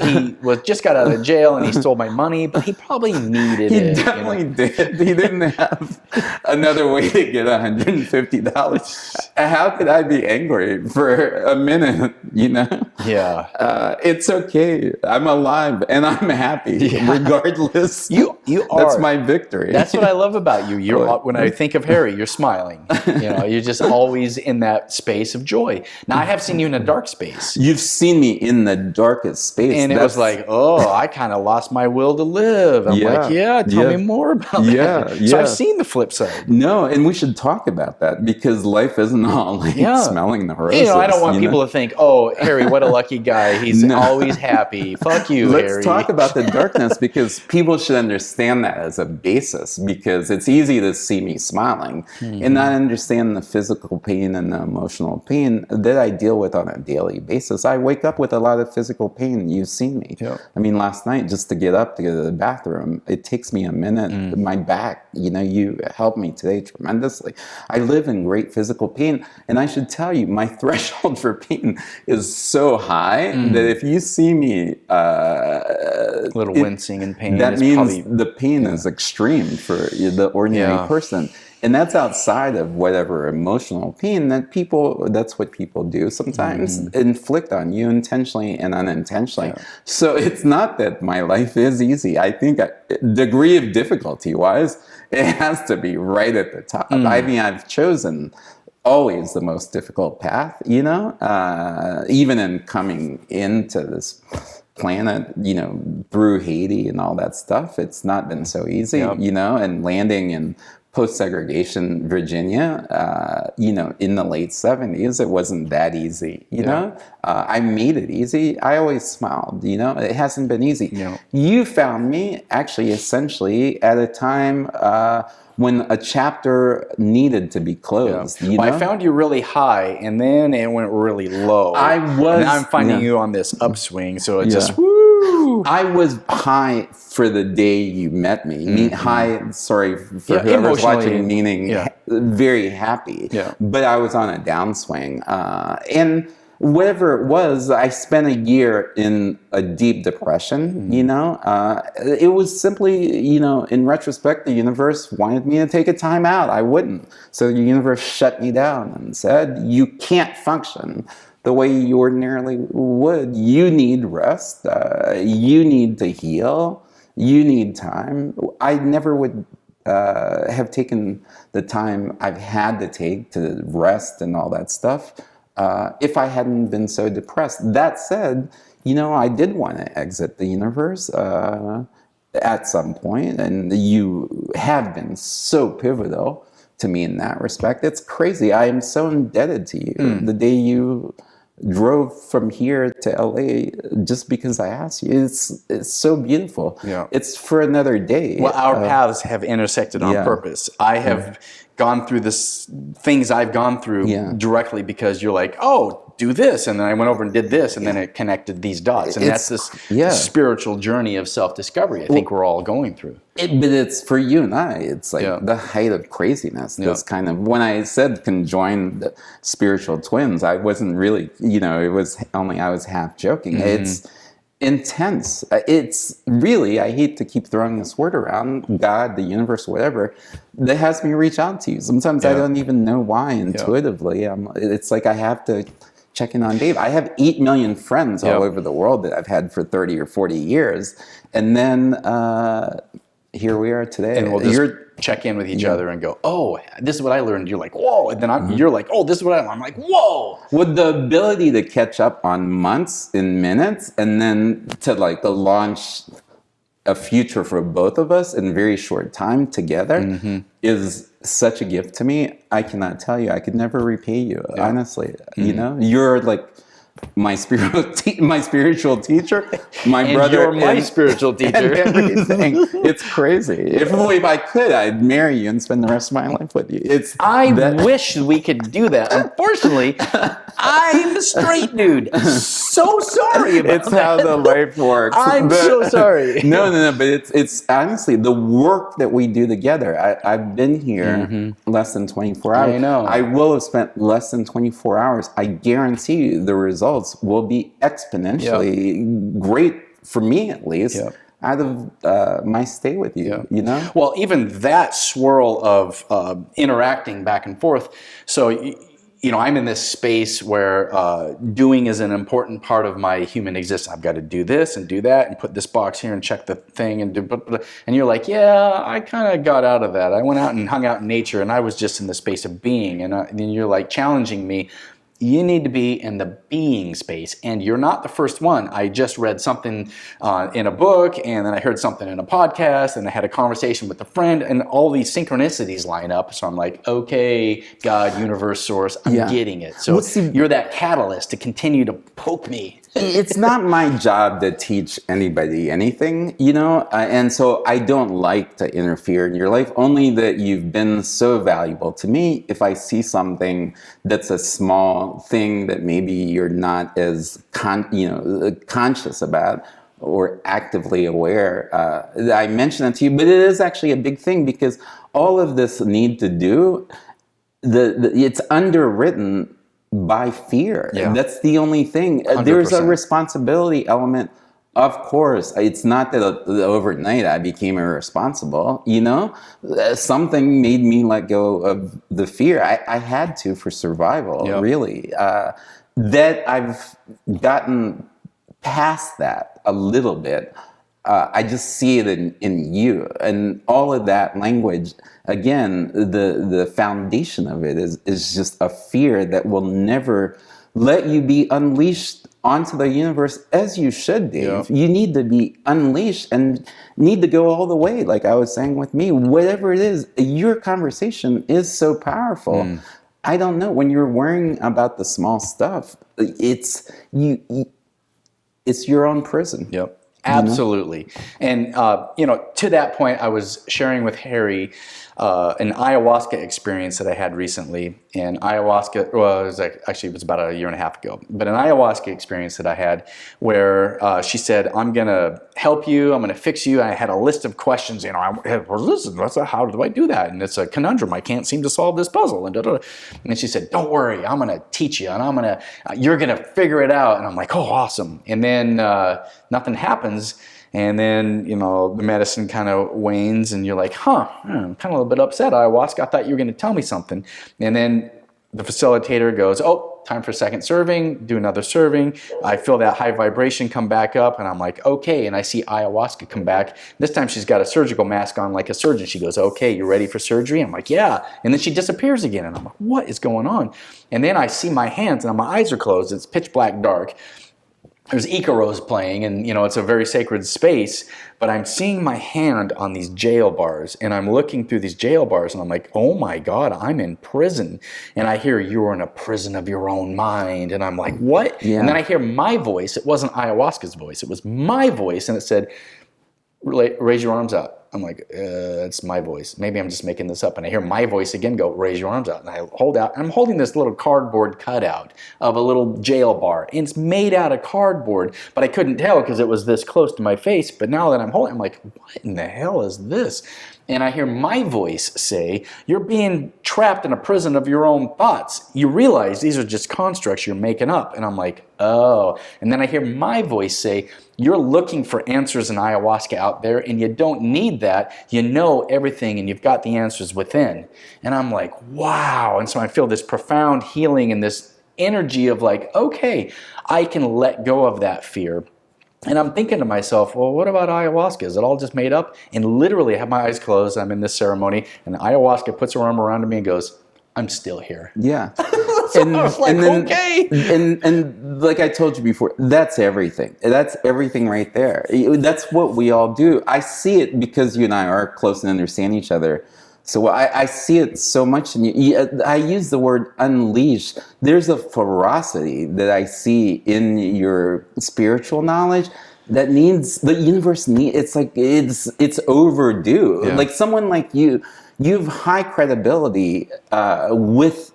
was just got out of jail and he stole my money, but he probably needed it. He definitely did. He didn't have another way to get $150. How could I be angry for a minute, Yeah. It's okay. I'm alive and I'm happy regardless. You are. That's my victory. That's what I love about you. When I think of Harry, you're smiling. You're just always in that space of joy. Now, I have seen you in a dark space. You've seen me in the darkest space. And it was like, I kind of lost my will to live. I'm like, tell me more about that. So I've seen the flip side. No, and we should talk about that because life isn't all like smelling the roses. I don't want people to think, Harry, what a lucky guy. He's always happy. Fuck you, Harry. Let's talk about the darkness because people should understand that as a basis, because it's easy to see me smiling and not understand the physical pain and the emotional pain that I deal with on a daily basis. I wake up with a lot of physical pain. You've seen me. Yeah. I mean, last night, just to get up to go to the bathroom, it takes me a minute. My back, you helped me today tremendously. I live in great physical pain. And I should tell you, my threshold for pain is so high that if you see me... a little wincing in pain. That means the pain is extreme for the ordinary person. And that's outside of whatever emotional pain that's what people do sometimes, inflict on you intentionally and unintentionally. Yeah. So it's not that my life is easy. I think degree of difficulty wise, it has to be right at the top. I mean, I've chosen always the most difficult path, even in coming into this planet, through Haiti and all that stuff. It's not been so easy, and landing in post-segregation Virginia, in the late 70s, it wasn't that easy, I made it easy. I always smiled, it hasn't been easy. You found me actually essentially at a time when a chapter needed to be closed. Well, I found you really high, and then it went really low. Now I'm finding you on this upswing, so it just woo. I was high for the day you met me. High, sorry for whoever's watching, meaning very happy. Yeah. But I was on a downswing. And whatever it was, I spent a year in a deep depression, It was simply, in retrospect, the universe wanted me to take a time out. I wouldn't. So the universe shut me down and said, you can't function the way you ordinarily would. You need rest. You need to heal. You need time. I never would have taken the time I've had to take to rest and all that stuff if I hadn't been so depressed. That said, I did want to exit the universe at some point, and you have been so pivotal to me in that respect. It's crazy. I am so indebted to you. The day you drove from here to LA just because I asked you. It's so beautiful. Yeah. It's for another day. Well, our paths have intersected on purpose. I have gone through things I've gone through directly because you're like, oh, do this. And then I went over and did this, and then it connected these dots. And that's this spiritual journey of self-discovery I think we're all going through. But it's for you and I, it's like the height of craziness. This kind of, when I said conjoined spiritual twins, I wasn't really, it was only, I was half joking. It's intense. It's really, I hate to keep throwing this word around, God, the universe, whatever, that has me reach out to you. Sometimes I don't even know why intuitively. It's like I have to check in on Dave. I have 8 million friends all over the world that I've had for 30 or 40 years. And then here we are today. And we'll just check in with each other and go, oh, this is what I learned. You're like, whoa. And then you're like, oh, this is what I'm like, whoa. With the ability to catch up on months in minutes, and then to launch a future for both of us in very short time together is such a gift to me. I cannot tell you. I could never repay you, honestly. You're like my spiritual teacher, my brother, you're my spiritual teacher. And everything. It's crazy. If I could, I'd marry you and spend the rest of my life with you. I wish we could do that. Unfortunately, I'm a straight dude. So sorry about It's how the life works. I'm so sorry. No. But it's honestly the work that we do together. I've been here less than 24 hours. I know. I will have spent less than 24 hours. I guarantee you the results will be exponentially great for me, at least. Out of my stay with you, Well, even that swirl of interacting back and forth. So, I'm in this space where doing is an important part of my human existence. I've got to do this and do that and put this box here and check the thing and do. And you're like, yeah, I kind of got out of that. I went out and hung out in nature, and I was just in the space of being. And then you're like challenging me. You need to be in the being space, and you're not the first one. I just read something in a book, and then I heard something in a podcast, and I had a conversation with a friend, and all these synchronicities line up. So I'm like, okay, God, universe, source, I'm getting it. So you're that catalyst to continue to poke me. It's not my job to teach anybody anything, and so I don't like to interfere in your life, only that you've been so valuable to me. If I see something that's a small thing that maybe you're not as conscious about or actively aware, I mention it to you, but it is actually a big thing because all of this need to do, it's underwritten by fear. That's the only thing. 100%. There's a responsibility element. Of course, it's not that overnight I became irresponsible, Something made me let go of the fear. I had to for survival, really. That I've gotten past that a little bit. I just see it in you. And all of that language, again, the foundation of it is just a fear that will never let you be unleashed onto the universe as you should, Dave. You need to be unleashed and need to go all the way, like I was saying with me. Whatever it is, your conversation is so powerful. I don't know, when you're worrying about the small stuff, it's your own prison. Absolutely. And, to that point, I was sharing with Harry, an ayahuasca experience that I had recently. And ayahuasca was actually, it was about a year and a half ago, but an ayahuasca experience that I had where she said, I'm going to help you, I'm going to fix you. I had a list of questions, how do I do that? And it's a conundrum. I can't seem to solve this puzzle. And she said, don't worry, I'm going to teach you, and you're going to figure it out. And I'm like, oh, awesome. And then nothing happens. And then, the medicine kind of wanes and you're like, I'm kind of a little bit upset, ayahuasca. I thought you were going to tell me something. And then the facilitator goes, oh, time for second serving, do another serving. I feel that high vibration come back up and I'm like, okay. And I see ayahuasca come back. This time she's got a surgical mask on like a surgeon. She goes, okay, you ready for surgery? I'm like, yeah. And then she disappears again. And I'm like, what is going on? And then I see my hands and my eyes are closed. It's pitch black dark. There's Icaros playing and, it's a very sacred space, but I'm seeing my hand on these jail bars and I'm looking through these jail bars and I'm like, oh my God, I'm in prison. And I hear you're in a prison of your own mind. And I'm like, what? Yeah. And then I hear my voice. It wasn't ayahuasca's voice. It was my voice. And it said, raise your arms out. I'm like, it's my voice. Maybe I'm just making this up. And I hear my voice again go, raise your arms out. And I hold out. I'm holding this little cardboard cutout of a little jail bar. And it's made out of cardboard. But I couldn't tell because it was this close to my face. But now that I'm holding it, I'm like, what in the hell is this? And I hear my voice say, you're being trapped in a prison of your own thoughts. You realize these are just constructs you're making up. And I'm like, oh. And then I hear my voice say, you're looking for answers in ayahuasca out there, and you don't need that. You know everything, and you've got the answers within. And I'm like, wow. And so I feel this profound healing and this energy of like, okay, I can let go of that fear. And I'm thinking to myself, well, what about ayahuasca? Is it all just made up? And literally I have my eyes closed. I'm in this ceremony, and ayahuasca puts her arm around me and goes, I'm still here. Yeah. So I was like, okay. And like I told you before, that's everything. That's everything right there. That's what we all do. I see it because you and I are close and understand each other. So I see it so much in you. I use the word unleash. There's a ferocity that I see in your spiritual knowledge that needs, the universe needs, it's like, it's overdue. Yeah. Like someone like you have high credibility with,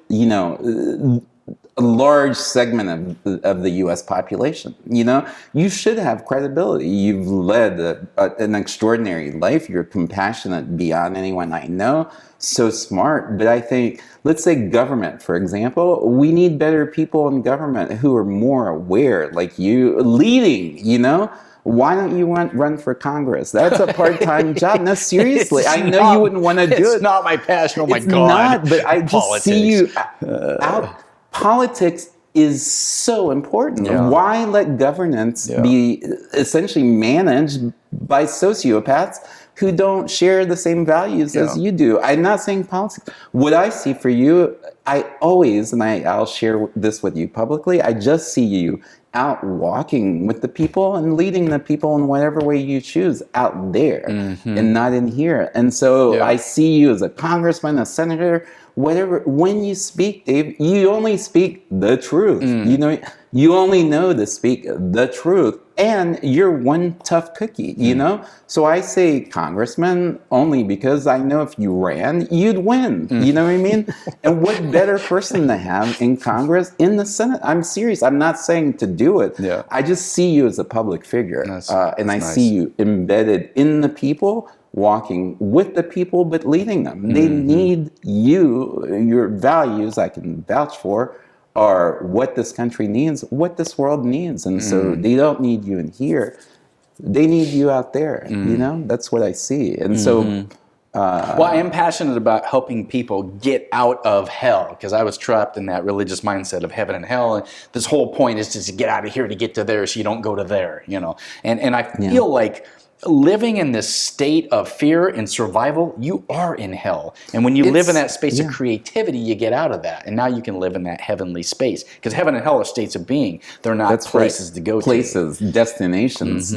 a large segment of the U.S. population. You should have credibility. You've led an extraordinary life. You're compassionate beyond anyone I know. So smart. But I think, let's say government, for example, we need better people in government who are more aware, like you, leading, Why don't you run for Congress? That's a part-time job. No, seriously. I know you wouldn't want to do it. It's not my passion. Oh my God. It's not, but I just see you out. Politics is so important. Yeah. Why let governance be essentially managed by sociopaths who don't share the same values as you do? I'm not saying politics. What I see for you, I always, and I'll share this with you publicly, I just see you out walking with the people and leading the people in whatever way you choose out there and not in here. And so I see you as a congressman, a senator, whatever. When you speak, Dave, you only speak the truth. You only know to speak the truth. And you're one tough cookie, So I say congressman only because I know if you ran, you'd win. You know what I mean? And what better person to have in Congress, in the Senate? I'm serious. I'm not saying to do it. Yeah. I just see you as a public figure. And I see you embedded in the people, walking with the people, but leading them. They need you. Your values, I can vouch for, are what this country needs, what this world needs. And so they don't need you in here. They need you out there. That's what I see. And so... well, I am passionate about helping people get out of hell, because I was trapped in that religious mindset of heaven and hell. And this whole point is just to get out of here to get to there so you don't go to there, And I feel like living in this state of fear and survival, you are in hell. And when you live in that space of creativity, you get out of that. And now you can live in that heavenly space. Because heaven and hell are states of being. They're not places to go to. Places, destinations.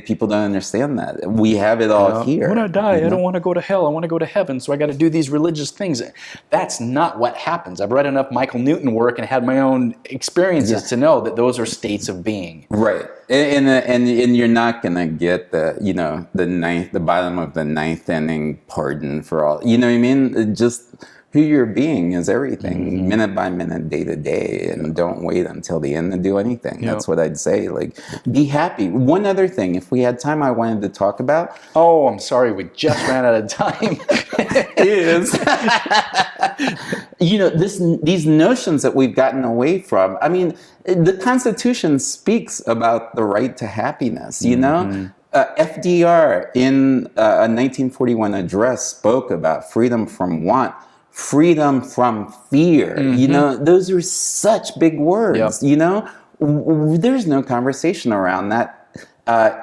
People don't understand that. We have it all here. When I die, I don't want to go to hell. I want to go to heaven. So I got to do these religious things. That's not what happens. I've read enough Michael Newton work and had my own experiences to know that those are states of being. Right. And you're not going to get the the bottom of the ninth inning pardon for all. You know what I mean? Just who you're being is everything, minute by minute, day to day, and don't wait until the end to do anything. That's what I'd say. Like, be happy. One other thing, if we had time, I wanted to talk about. Oh, I'm sorry, we just ran out of time. Is these notions that we've gotten away from. I mean, the Constitution speaks about the right to happiness. FDR in a 1941 address spoke about freedom from want, freedom from fear. Those are such big words. There's no conversation around that.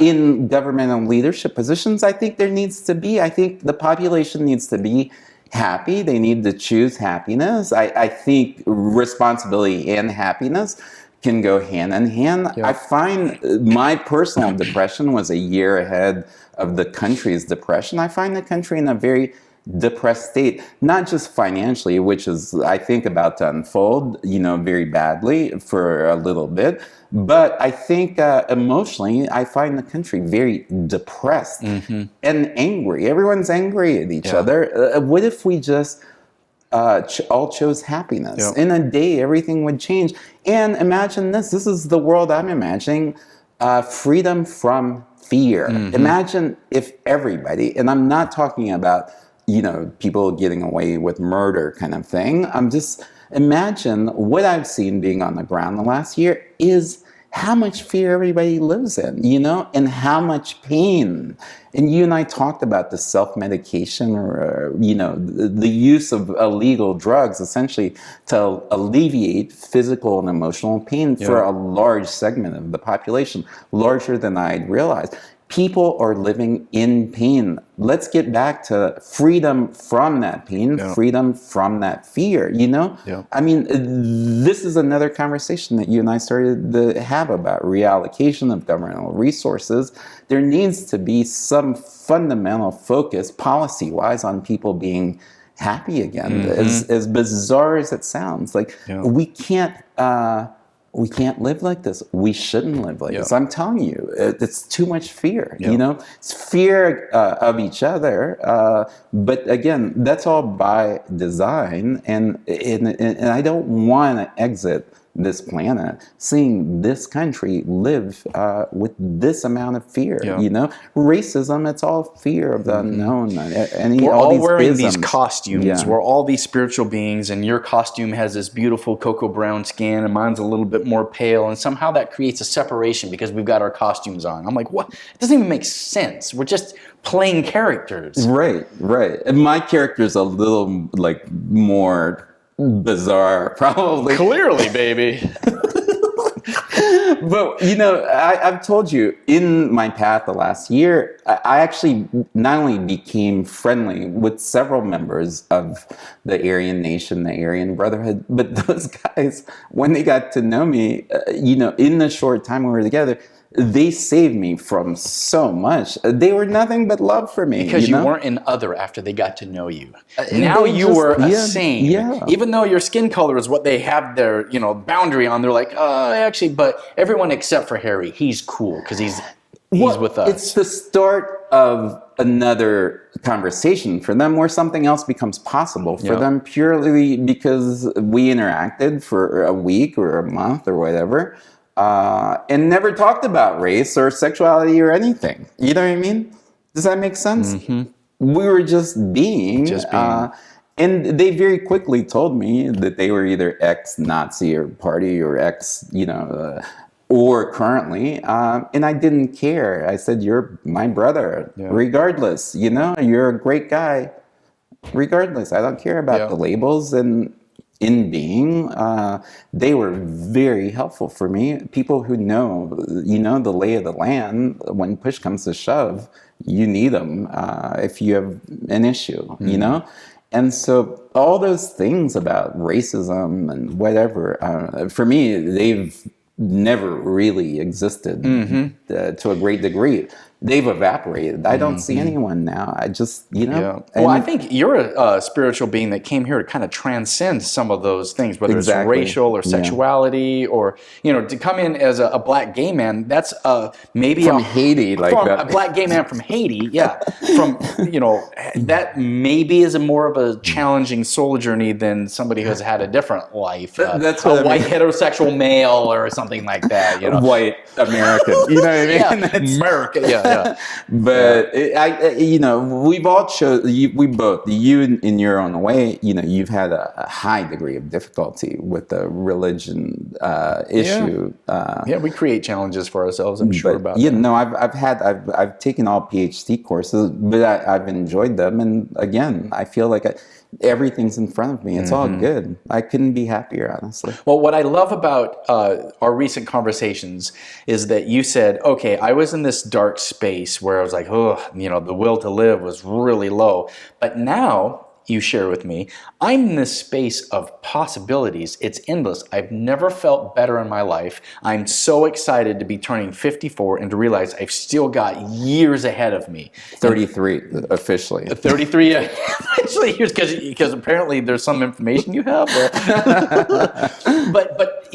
In government and leadership positions, I think there needs to be. I think the population needs to be happy. They need to choose happiness. I think responsibility and happiness can go hand in hand. I find my personal depression was a year ahead of the country's depression. I find the country in a very depressed state, not just financially, which is, I think, about to unfold, very badly for a little bit, but I think emotionally, I find the country very depressed and angry. Everyone's angry at each other. What if we just all chose happiness? In a day, everything would change. And imagine this is the world I'm imagining, freedom from fear. Imagine if everybody, and I'm not talking about people getting away with murder kind of thing. Imagine what I've seen being on the ground the last year is how much fear everybody lives in, and how much pain. And you and I talked about the self-medication or, the use of illegal drugs essentially to alleviate physical and emotional pain for a large segment of the population, larger than I'd realized. People are living in pain. Let's get back to freedom from that pain, freedom from that fear, I mean, this is another conversation that you and I started to have about reallocation of governmental resources. There needs to be some fundamental focus, policy-wise, on people being happy again, as bizarre as it sounds. Like, we can't live like this. We shouldn't live like this. I'm telling you, it's too much fear. It's fear of each other. But again, that's all by design. And I don't want to exit this planet seeing this country live with this amount of fear. Racism, it's all fear of the unknown. We're all wearing these costumes. We're all these spiritual beings, and your costume has this beautiful cocoa brown skin, and mine's a little bit more pale, and somehow that creates a separation because we've got our costumes on. I'm like, what? It doesn't even make sense. We're just playing characters. Right. And my character's a little more bizarre, probably. Clearly, baby. But, I've told you, in my path the last year, I actually not only became friendly with several members of the Aryan Nation, the Aryan Brotherhood, but those guys, when they got to know me, in the short time we were together, they saved me from so much. They were nothing but love for me. Because you weren't an other after they got to know you. Now you were a same. Even though your skin color is what they have their, boundary on, they're like, actually, but everyone except for Harry, he's cool because he's with us. It's the start of another conversation for them where something else becomes possible for them purely because we interacted for a week or a month or whatever. And never talked about race or sexuality or anything. You know what I mean? Does that make sense? We were just being. And they very quickly told me that they were either ex-Nazi or party or or currently. And I didn't care. I said, you're my brother, regardless. You're a great guy, regardless. I don't care about the labels. And in being, they were very helpful for me. People who know, the lay of the land, when push comes to shove, you need them if you have an issue, And so all those things about racism and whatever, for me, they've never really existed to a great degree. they've evaporated. I don't see anyone now. I just, Yeah. Well, I think you're a spiritual being that came here to kind of transcend some of those things, whether it's racial or sexuality, or to come in as a black gay man. That's maybe from Haiti, a black gay man from Haiti. Yeah, from that maybe is a more of a challenging soul journey than somebody who has had a different life. That's a white heterosexual male or something like that. White American. You know what I mean? Yeah, America. Yeah. But we've all we both, you in your own way, you've had a high degree of difficulty with the religion issue. We create challenges for ourselves. I'm sure about that. I've taken all PhD courses, but I've enjoyed them, and again, I feel like everything's in front of me. It's all good. I couldn't be happier, honestly. Well, what I love about our recent conversations is that you said, okay, I was in this dark space where I was like, the will to live was really low. But now, you share with me, I'm in this space of possibilities. It's endless. I've never felt better in my life. I'm so excited to be turning 54 and to realize I've still got years ahead of me. 33 officially. 33 officially years, because apparently there's some information you have. But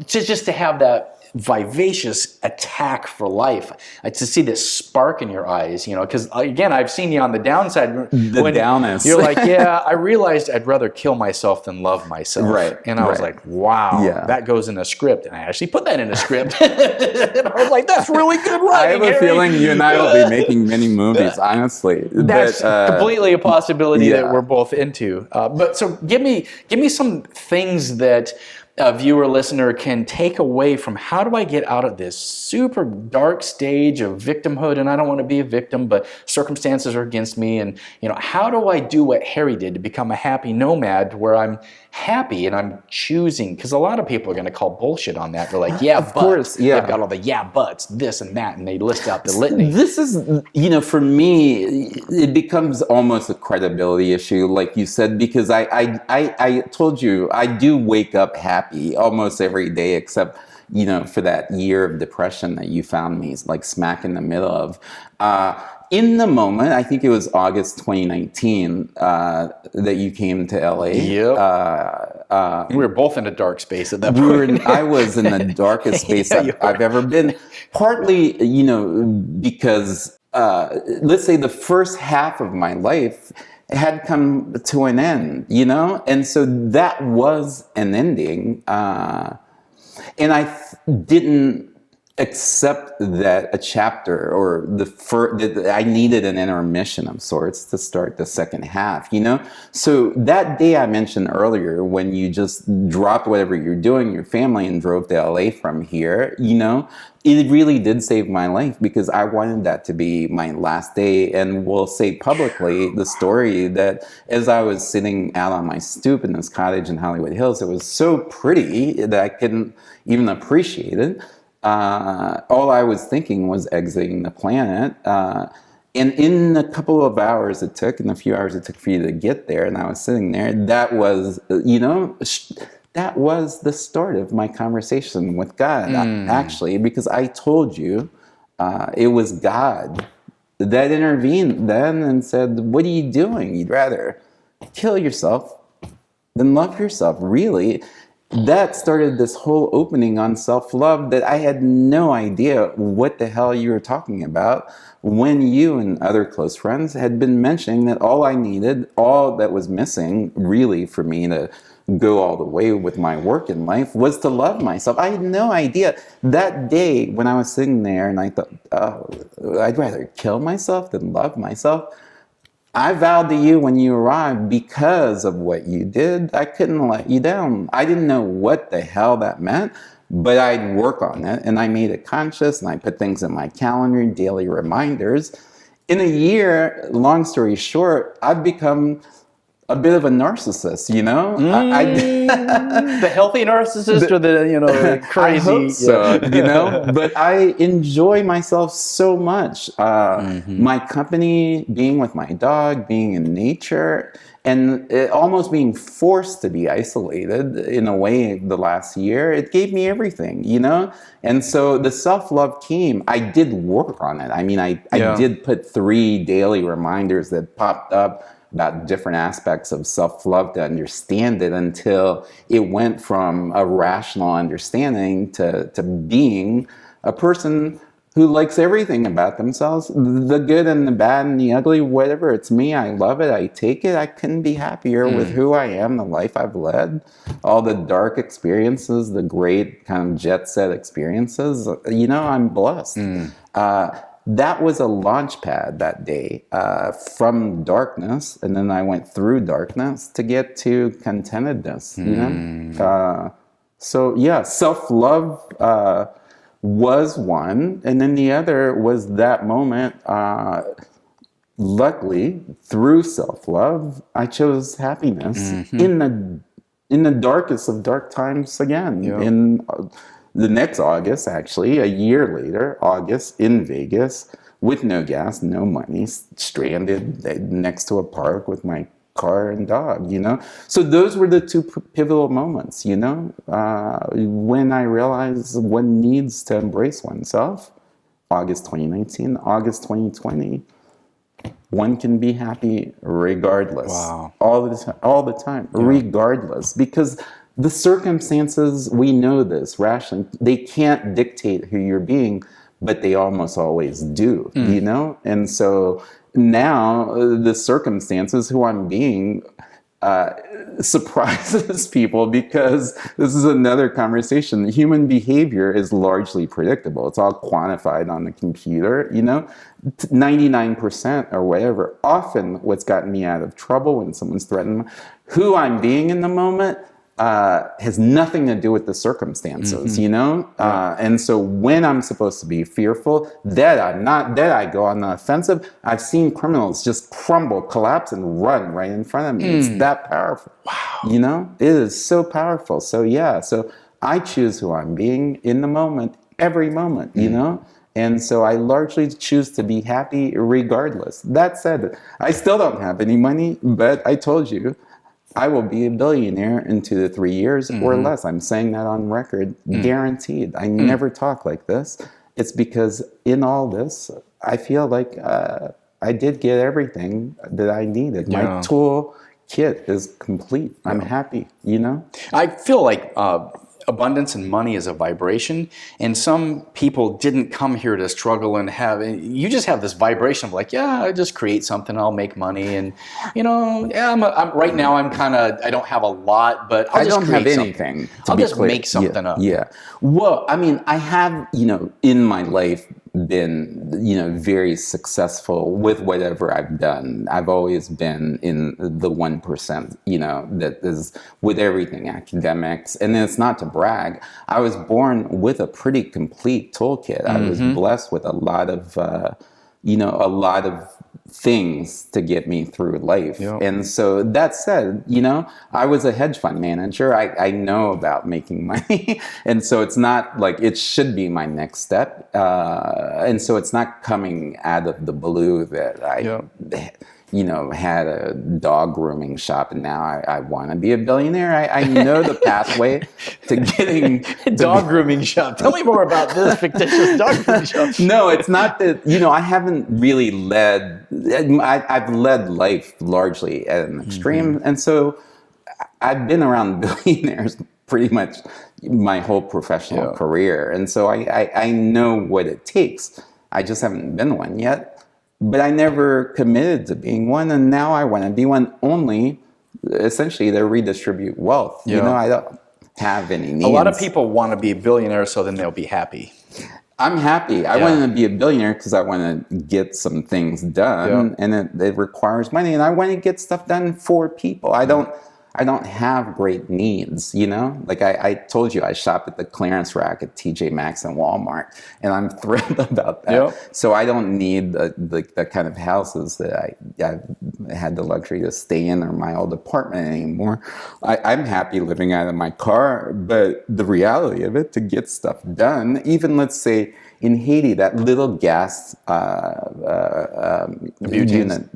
just to have that vivacious attack for life, to see this spark in your eyes, because again, I've seen you on the downside. The downest. You're like, I realized I'd rather kill myself than love myself. Right. And I was like, wow, that goes in a script. And I actually put that in a script. And I was like, that's really good writing. I have a feeling you and I will be making many movies, honestly. That's completely a possibility that we're both into. But so give me some things that a viewer, listener can take away from how do I get out of this super dark stage of victimhood, and I don't want to be a victim, but circumstances are against me, and how do I do what Harry did to become a happy nomad where I'm happy and I'm choosing? Because a lot of people are going to call bullshit on that. They're like, of course, they've got all the buts, this and that, and they list out the litany. This is, for me, it becomes almost a credibility issue, like you said, because I told you, I do wake up happy almost every day, except for that year of depression that you found me like smack in the middle of. In the moment, I think it was August 2019 that you came to LA. Yep. We were both in a dark space at that point. I was in the darkest space I've ever been. Partly, because let's say the first half of my life had come to an end, and so that was an ending, and I didn't accept that a chapter or I needed an intermission of sorts to start the second half, So that day I mentioned earlier, when you just dropped whatever you're doing, your family, and drove to LA from here, it really did save my life, because I wanted that to be my last day. And will say publicly the story that as I was sitting out on my stoop in this cottage in Hollywood Hills, it was so pretty that I couldn't even appreciate it. All I was thinking was exiting the planet. And in a couple of hours it took, in a few hours it took for you to get there, and I was sitting there, that was, that was the start of my conversation with God, actually, because I told you it was God that intervened then and said, what are you doing? You'd rather kill yourself than love yourself, really. That started this whole opening on self-love that I had no idea what the hell you were talking about, when you and other close friends had been mentioning that all I needed, all that was missing really for me to go all the way with my work in life, was to love myself. I had no idea. That day when I was sitting there and I thought, I'd rather kill myself than love myself, I vowed to you when you arrived, because of what you did, I couldn't let you down. I didn't know what the hell that meant, but I'd work on it, and I made it conscious, and I put things in my calendar, daily reminders. In a year, long story short, I've become a bit of a narcissist, you know? The healthy narcissist or the crazy? I hope so, you know? But I enjoy myself so much. My company, being with my dog, being in nature, and almost being forced to be isolated in a way the last year, it gave me everything, you know? And so the self-love came. I did work on it. I mean, I did put 3 daily reminders that popped up about different aspects of self-love to understand it until it went from a rational understanding to being a person who likes everything about themselves, the good and the bad and the ugly, whatever. It's me. I love it. I take it. I couldn't be happier with who I am, the life I've led, all the dark experiences, the great kind of jet set experiences. You know, I'm blessed. That was a launch pad that day from darkness, and then I went through darkness to get to contentedness. You know, so yeah, self-love was one, and then the other was that moment. Luckily, through self-love, I chose happiness in the darkest of dark times again. In the next August, actually, a year later, August, in Vegas, with no gas, no money, stranded next to a park with my car and dog, you know? So those were the 2 pivotal moments, you know, when I realized one needs to embrace oneself. August 2019, August 2020. One can be happy regardless. Wow. All the time, regardless. Because the circumstances, we know this rationally, they can't dictate who you're being, but they almost always do, you know? And so now the circumstances, who I'm being, surprises people, because this is another conversation. Human behavior is largely predictable. It's all quantified on the computer, you know, 99% or whatever. Often what's gotten me out of trouble when someone's threatened, who I'm being in the moment, has nothing to do with the circumstances, you know? And so when I'm supposed to be fearful, that I go on the offensive. I've seen criminals just crumble, collapse, and run right in front of me. It's that powerful. Wow. You know? It is so powerful. So yeah, so I choose who I'm being in the moment, every moment, you know? And so I largely choose to be happy regardless. That said, I still don't have any money, but I told you, I will be a billionaire in 2 to 3 years or less. I'm saying that on record, guaranteed. I never talk like this. It's because in all this, I feel like I did get everything that I needed. Yeah. My tool kit is complete. I'm happy, you know? I feel like abundance and money is a vibration, and some people didn't come here to struggle and have. You just have this vibration of like, yeah, I just create something, I'll make money, and you know, yeah, I'm right now. I'm kind of, I don't have a lot, but I don't have anything. I'll just make something up. Yeah. Well, I mean, I have, you know, in my life been, you know, very successful with whatever I've done. I've always been in the 1%, you know, that is with everything, academics. And it's not to brag. I was born with a pretty complete toolkit. I was blessed with a lot of, you know, a lot of things to get me through life. Yep. And so that said, you know, I was a hedge fund manager. I know about making money. And so it's not like it should be my next step. And so it's not coming out of the blue that I, you know, had a dog grooming shop and now I want to be a billionaire. I know the pathway to getting dog grooming shop. Tell me more about this fictitious dog grooming shop. No, it's not that, you know, I haven't really led, I've led life largely at an extreme. And so I've been around billionaires pretty much my whole professional career. And so I know what it takes. I just haven't been one yet. But I never committed to being one, and now I want to be one only, essentially, to redistribute wealth. Yeah. You know, I don't have any needs. A lot of people want to be a billionaire so then they'll be happy. I'm happy. I want to be a billionaire because I want to get some things done, and it requires money, and I want to get stuff done for people. I don't I don't have great needs, you know? Like I told you, I shop at the clearance rack at TJ Maxx and Walmart, and I'm thrilled about that. Yep. So I don't need the kind of houses that I had the luxury to stay in, or my old apartment anymore. I'm happy living out of my car, but the reality of it, to get stuff done, even let's say in Haiti, that little gas unit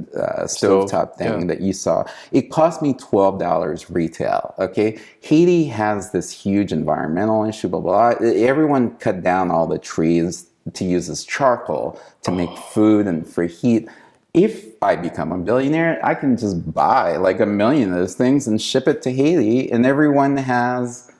stovetop thing that you saw, it cost me $12 retail, okay? Haiti has this huge environmental issue, blah, blah, blah. Everyone cut down all the trees to use as charcoal to make food and for heat. If I become a billionaire, I can just buy like 1 million of those things and ship it to Haiti, and everyone has...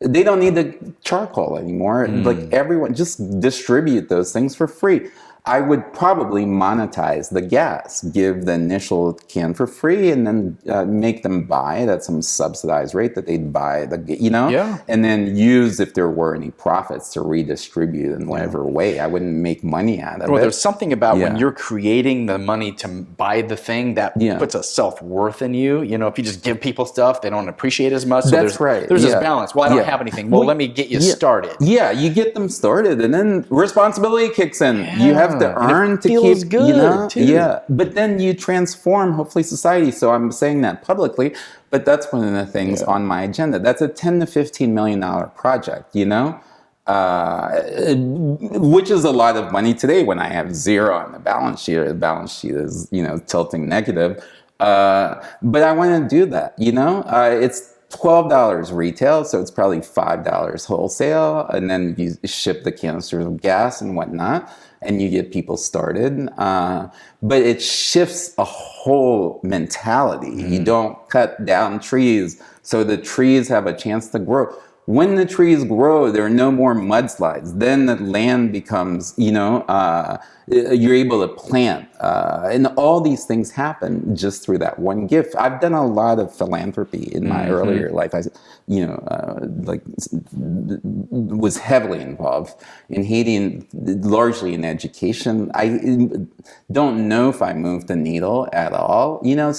they don't need the charcoal anymore. Like everyone, just distribute those things for free. I would probably monetize the gas, give the initial can for free, and then make them buy it at some subsidized rate that they'd buy and then use, if there were any profits, to redistribute in whatever way. I wouldn't make money out of it. Well, there's something about when you're creating the money to buy the thing that puts a self-worth in you. You know, if you just give people stuff, they don't appreciate it as much. So That's right. There's this balance. Well, I don't have anything. Well, let me get you started. Yeah, you get them started, and then responsibility kicks in. You have to earn to keep, good, you know, too. But then you transform, hopefully, society. So I'm saying that publicly, but that's one of the things on my agenda. That's a $10 to $15 million project, you know, which is a lot of money today when I have zero on the balance sheet. The balance sheet is, you know, tilting negative. But I want to do that, you know. It's $12 retail, so it's probably $5 wholesale, and then you ship the canisters of gas and whatnot, and you get people started. But it shifts a whole mentality. You don't cut down trees so the trees have a chance to grow. When the trees grow, there are no more mudslides. Then the land becomes, you know, you're able to plant. And all these things happen just through that one gift. I've done a lot of philanthropy in my earlier life. I, you know, was heavily involved in Haiti, and largely in education. I don't know if I moved the needle at all, you know,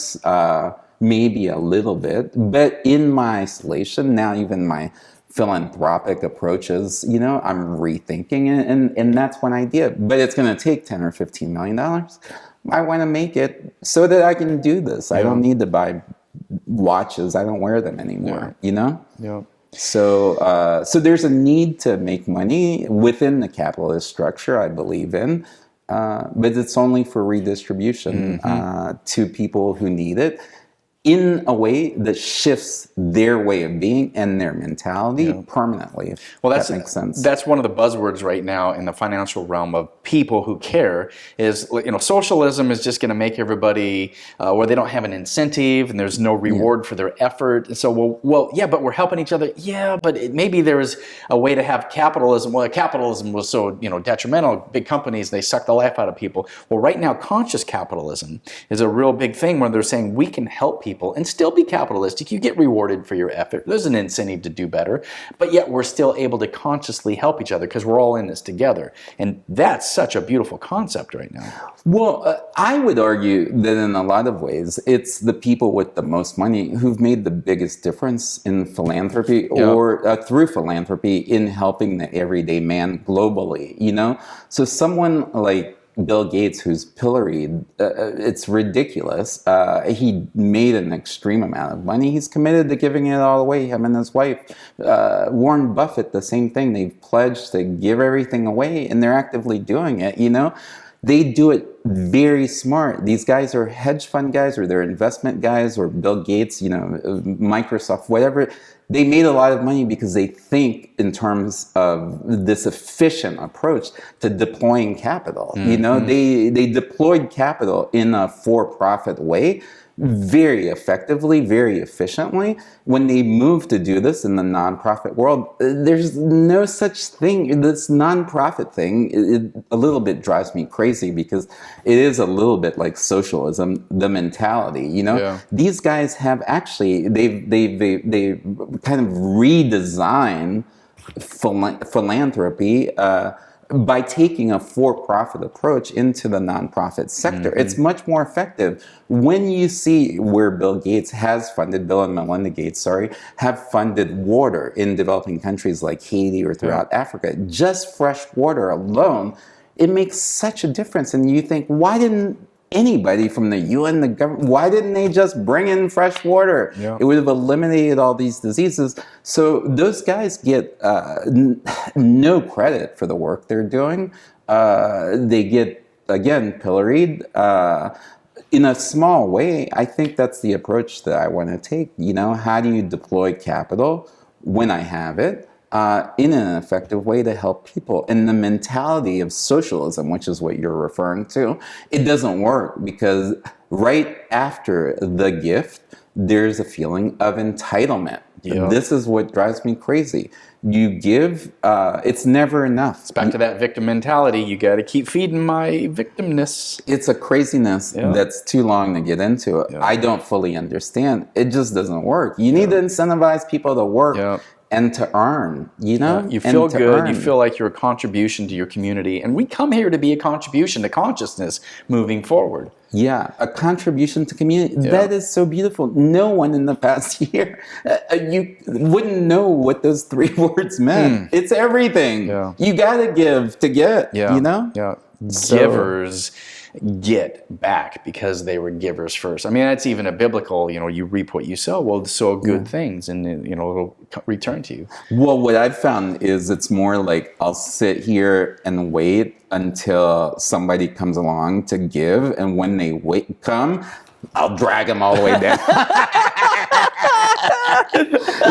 maybe a little bit. But in my isolation, now even my philanthropic approaches, you know, I'm rethinking it, and that's one idea. But it's going to take $10 or $15 million. I want to make it so that I can do this. I don't need to buy watches. I don't wear them anymore, you know? Yeah. So there's a need to make money within the capitalist structure I believe in, but it's only for redistribution to people who need it, in a way that shifts their way of being and their mentality permanently. Well, that makes sense. That's one of the buzzwords right now in the financial realm of people who care is, you know, socialism is just going to make everybody where they don't have an incentive and there's no reward for their effort. And so, well, yeah, but we're helping each other. Yeah, but maybe there is a way to have capitalism. Well, capitalism was so, you know, detrimental. Big companies, they suck the life out of people. Well, right now, conscious capitalism is a real big thing where they're saying we can help people and still be capitalistic. You get rewarded for your effort. There's an incentive to do better, but yet we're still able to consciously help each other because we're all in this together. And that's such a beautiful concept right now. Well, I would argue that in a lot of ways, it's the people with the most money who've made the biggest difference in philanthropy or through philanthropy in helping the everyday man globally, you know? So someone like Bill Gates, who's pilloried, it's ridiculous. He made an extreme amount of money. He's committed to giving it all away, him and his wife. Warren Buffett, the same thing. They've pledged to give everything away, and they're actively doing it, you know? They do it very smart. These guys are hedge fund guys, or they're investment guys, or Bill Gates, you know, Microsoft, whatever. They made a lot of money because they think in terms of this efficient approach to deploying capital. You know, they deployed capital in a for-profit way, very effectively, very efficiently. When they moved to do this in the nonprofit world, there's no such thing. This nonprofit thing, it a little bit drives me crazy because it is a little bit like socialism, the mentality, you know? Yeah. These guys have actually, they've kind of redesigned philanthropy by taking a for-profit approach into the nonprofit sector. It's much more effective. When you see where Bill and Melinda Gates, have funded water in developing countries like Haiti or throughout Africa, just fresh water alone, it makes such a difference. And you think, why didn't anybody from the UN, the government, why didn't they just bring in fresh water? Yeah. It would have eliminated all these diseases. So those guys get no credit for the work they're doing. They get, again, pilloried. In a small way, I think that's the approach that I want to take. How do you deploy capital when I have it? In an effective way to help people. And the mentality of socialism, which is what you're referring to, it doesn't work because right after the gift, there's a feeling of entitlement. Yep. This is what drives me crazy. You give, it's never enough. It's back to that victim mentality. You got to keep feeding my victimness. It's a craziness that's too long to get into. Yeah. I don't fully understand. It just doesn't work. You need to incentivize people to work. Yeah. And to earn, you feel good. You feel like you're a contribution to your community. And we come here to be a contribution to consciousness moving forward. Yeah, a contribution to community. Yeah. That is so beautiful. No one in the past year, you wouldn't know what those 3 words meant. It's everything. Yeah. You got to give to get, Yeah. Givers get back because they were givers first. I mean, that's even a biblical, you reap what you sow. Well, sow good things and, it'll return to you. Well, what I've found is it's more like I'll sit here and wait until somebody comes along to give. And when they come, I'll drag them all the way down.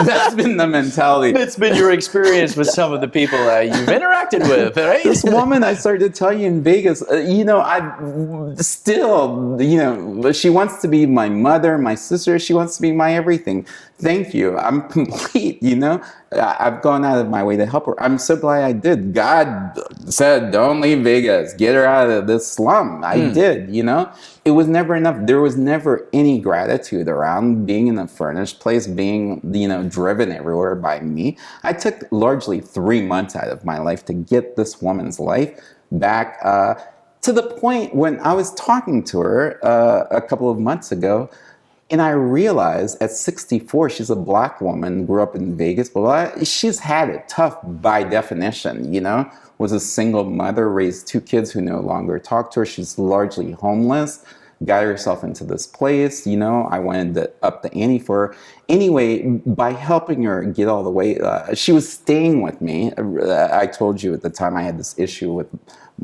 That's been the mentality. That's been your experience with some of the people you've interacted with, right? This woman I started to tell you in Vegas, I still, she wants to be my mother, my sister. She wants to be my everything. Thank you. I'm complete, I've gone out of my way to help her. I'm so glad I did. God said, don't leave Vegas. Get her out of this slum. I did, It was never enough. There was never any gratitude around being in a furnished place, being, driven everywhere by me. I took largely 3 months out of my life to get this woman's life back to the point when I was talking to her a couple of months ago. And I realized at 64, she's a black woman, grew up in Vegas, but she's had it tough by definition, was a single mother, raised 2 kids who no longer talk to her. She's largely homeless, got herself into this place, I wanted to up the ante for her. Anyway, by helping her get all the way, she was staying with me. I told you at the time I had this issue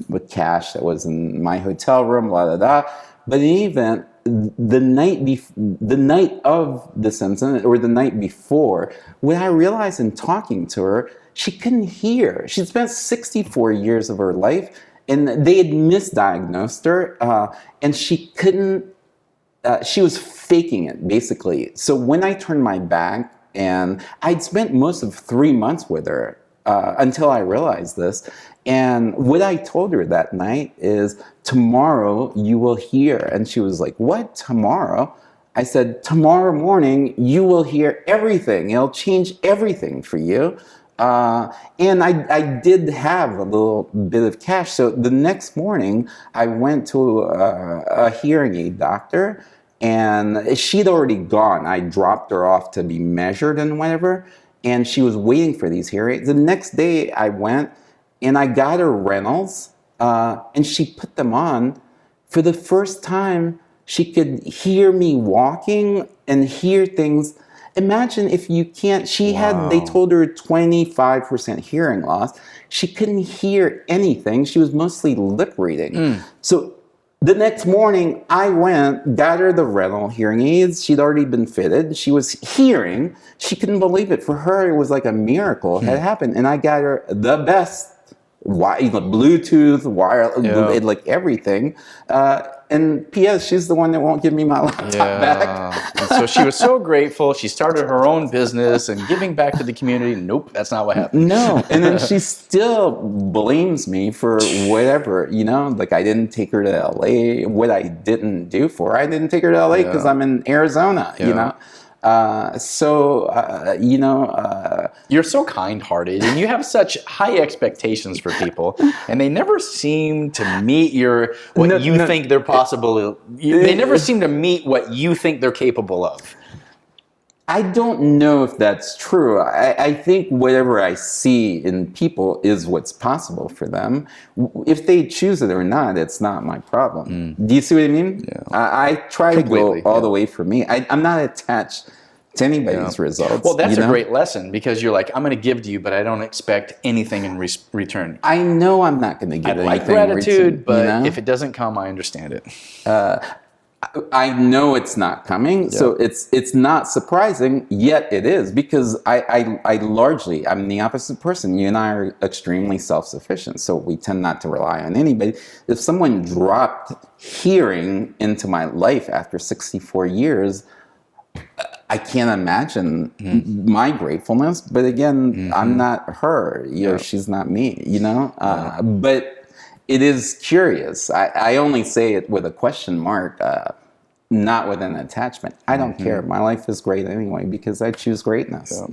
with cash that was in my hotel room, blah, blah, blah. But in any event, the night of this incident, or the night before, when I realized in talking to her, she couldn't hear. She'd spent 64 years of her life, and they had misdiagnosed her, and she couldn't, she was faking it, basically. So when I turned my back, and I'd spent most of 3 months with her, until I realized this. And what I told her that night is, tomorrow you will hear. And she was like, what, tomorrow? I said, tomorrow morning you will hear everything. It'll change everything for you. And I did have a little bit of cash. So the next morning I went to a hearing aid doctor, and she'd already gone. I dropped her off to be measured and whatever. And she was waiting for these hearing aids. The next day I went and I got her rentals, and she put them on. For the first time, she could hear me walking and hear things. Imagine if you can't, they told her 25% hearing loss. She couldn't hear anything. She was mostly lip reading. So the next morning, I went, got her the rental hearing aids. She'd already been fitted. She was hearing. She couldn't believe it. For her, it was like a miracle had happened. And I got her the best, Bluetooth, wire, like everything. And P.S., she's the one that won't give me my laptop back. And so she was so grateful. She started her own business and giving back to the community. Nope, that's not what happened. No. And then she still blames me for whatever, like I didn't take her to L.A. What I didn't do for her. I didn't take her to L.A. because I'm in Arizona, You're so kind-hearted, and you have such high expectations for people, and they never seem to meet what you think they're possible. They never seem to meet what you think they're capable of. I don't know if that's true. I think whatever I see in people is what's possible for them. If they choose it or not, it's not my problem. Do you see what I mean? Yeah. I try Completely, to go all the way for me. I'm not attached to anybody's results. Well, that's a great lesson, because you're like, I'm going to give to you, but I don't expect anything in return. I know I'm not going to get I anything like gratitude, in return, but if it doesn't come, I understand it. I know it's not coming, so it's not surprising, yet it is, because I largely, I'm the opposite person. You and I are extremely self-sufficient, so we tend not to rely on anybody. If someone dropped hearing into my life after 64 years, I can't imagine my gratefulness, but again, I'm not her, she's not me, but it is curious. I only say it with a question mark, not with an attachment. I don't care. My life is great anyway because I choose greatness,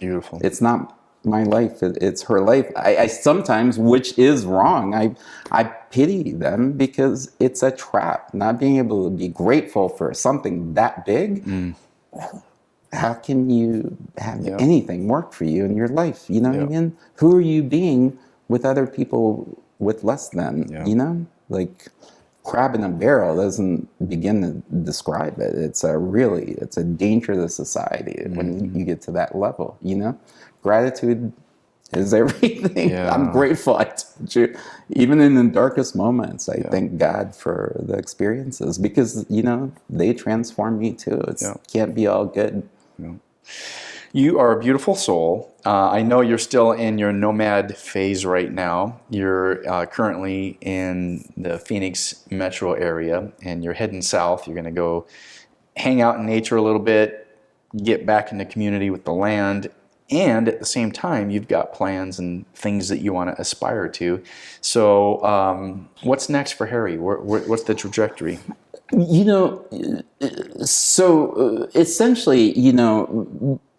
Beautiful. It's not my life, it's her life. I sometimes, which is wrong, I pity them because it's a trap. Not being able to be grateful for something that big. How can you have anything work for you in your life? You know what I mean? Who are you being with other people with less than, like crab in a barrel doesn't begin to describe it. It's a danger to society when you get to that level, Gratitude is everything. Yeah. I'm grateful. I told you, even in the darkest moments, I thank God for the experiences because, they transform me too. It can't be all good. Yeah. You are a beautiful soul. I know you're still in your nomad phase right now. You're currently in the Phoenix metro area, and you're heading south. You're going to go hang out in nature a little bit, get back in the community with the land, and at the same time, you've got plans and things that you want to aspire to. So what's next for Harry? What's the trajectory? So essentially,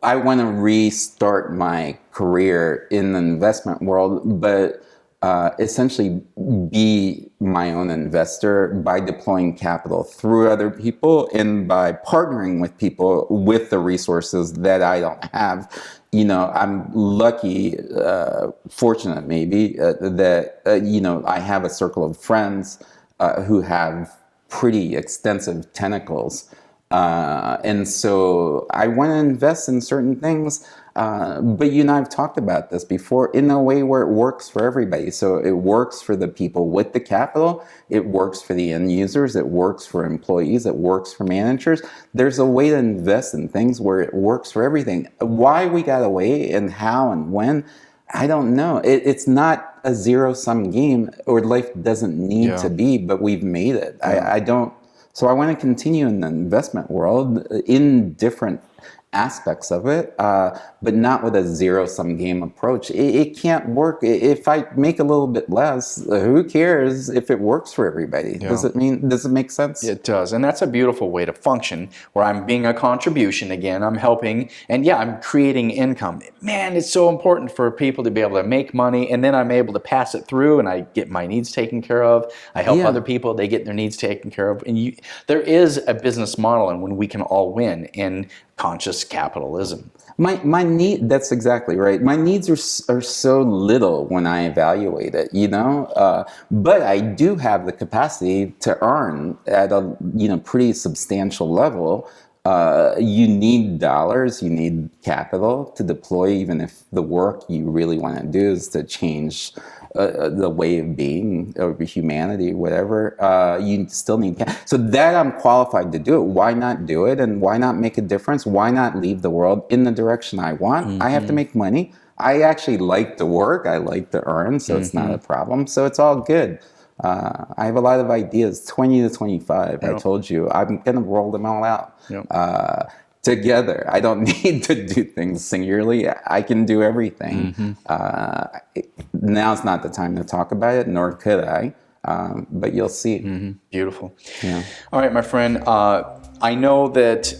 I want to restart my career in the investment world, but essentially be my own investor by deploying capital through other people and by partnering with people with the resources that I don't have. I'm lucky, fortunate maybe, that, I have a circle of friends who have pretty extensive tentacles. And so I want to invest in certain things, but I've talked about this before in a way where it works for everybody. So it works for the people with the capital, it works for the end users, it works for employees, it works for managers. There's a way to invest in things where it works for everything. Why we got away and how and when, I don't know. It's not a zero-sum game, or life doesn't need to be, but we've made it. I don't. So I want to continue in the investment world in different aspects of it, but not with a zero-sum game approach. It can't work. If I make a little bit less, who cares if it works for everybody? Yeah. Does it make sense? It does. And that's a beautiful way to function, where I'm being a contribution again. I'm helping, and I'm creating income. Man, it's so important for people to be able to make money, and then I'm able to pass it through, and I get my needs taken care of. I help other people, they get their needs taken care of. And there is a business model, and when we can all win in conscious capitalism. My need, that's exactly right. My needs are so little when I evaluate it, but I do have the capacity to earn at a pretty substantial level. You need dollars, you need capital to deploy, even if the work you really want to do is to change the way of being or humanity, whatever. You still need capital. So that I'm qualified to do it. Why not do it? And why not make a difference? Why not leave the world in the direction I want? I have to make money. I actually like to work. I like to earn, so it's not a problem. So it's all good. I have a lot of ideas, 20 to 25. I told you, I'm going to roll them all out together. I don't need to do things singularly. I can do everything. Now's not the time to talk about it, nor could I. But you'll see. Beautiful. Yeah. All right, my friend. I know that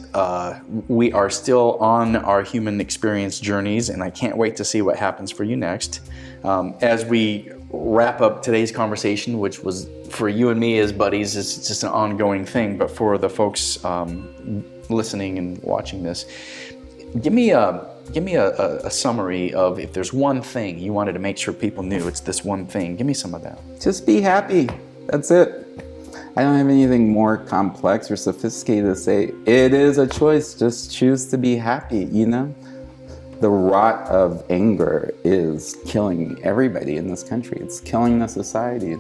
we are still on our human experience journeys, and I can't wait to see what happens for you next. As we wrap up today's conversation, which was for you and me as buddies, it's just an ongoing thing, but for the folks listening and watching this, give me a summary of, if there's one thing you wanted to make sure people knew, it's this one thing. Give me some of that. Just be happy. That's it. I don't have anything more complex or sophisticated to say. It is a choice. Just choose to be happy, you know? The rot of anger is killing everybody in this country. It's killing the society.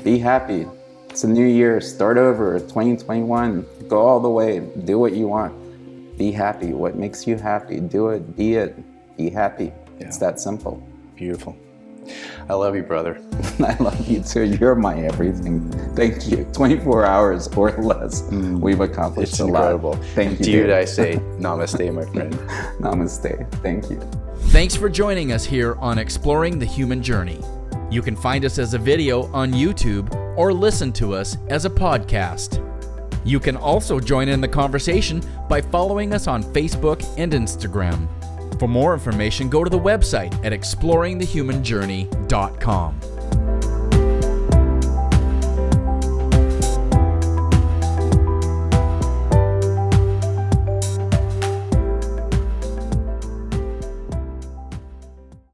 Be happy. It's a new year. Start over. 2021. Go all the way. Do what you want. Be happy. What makes you happy? Do it. Be it. Be happy. Yeah. It's that simple. Beautiful. I love you, brother. I love you too. You're my everything. Thank you. 24 hours or less. We've accomplished it's a incredible. lot. Thank you. Dude, I say namaste, my friend. Namaste. Thank you. Thanks for joining us here on Exploring the Human Journey. You can find us as a video on YouTube or listen to us as a podcast. You can also join in the conversation by following us on Facebook and Instagram. For more information, go to the website at exploringthehumanjourney.com.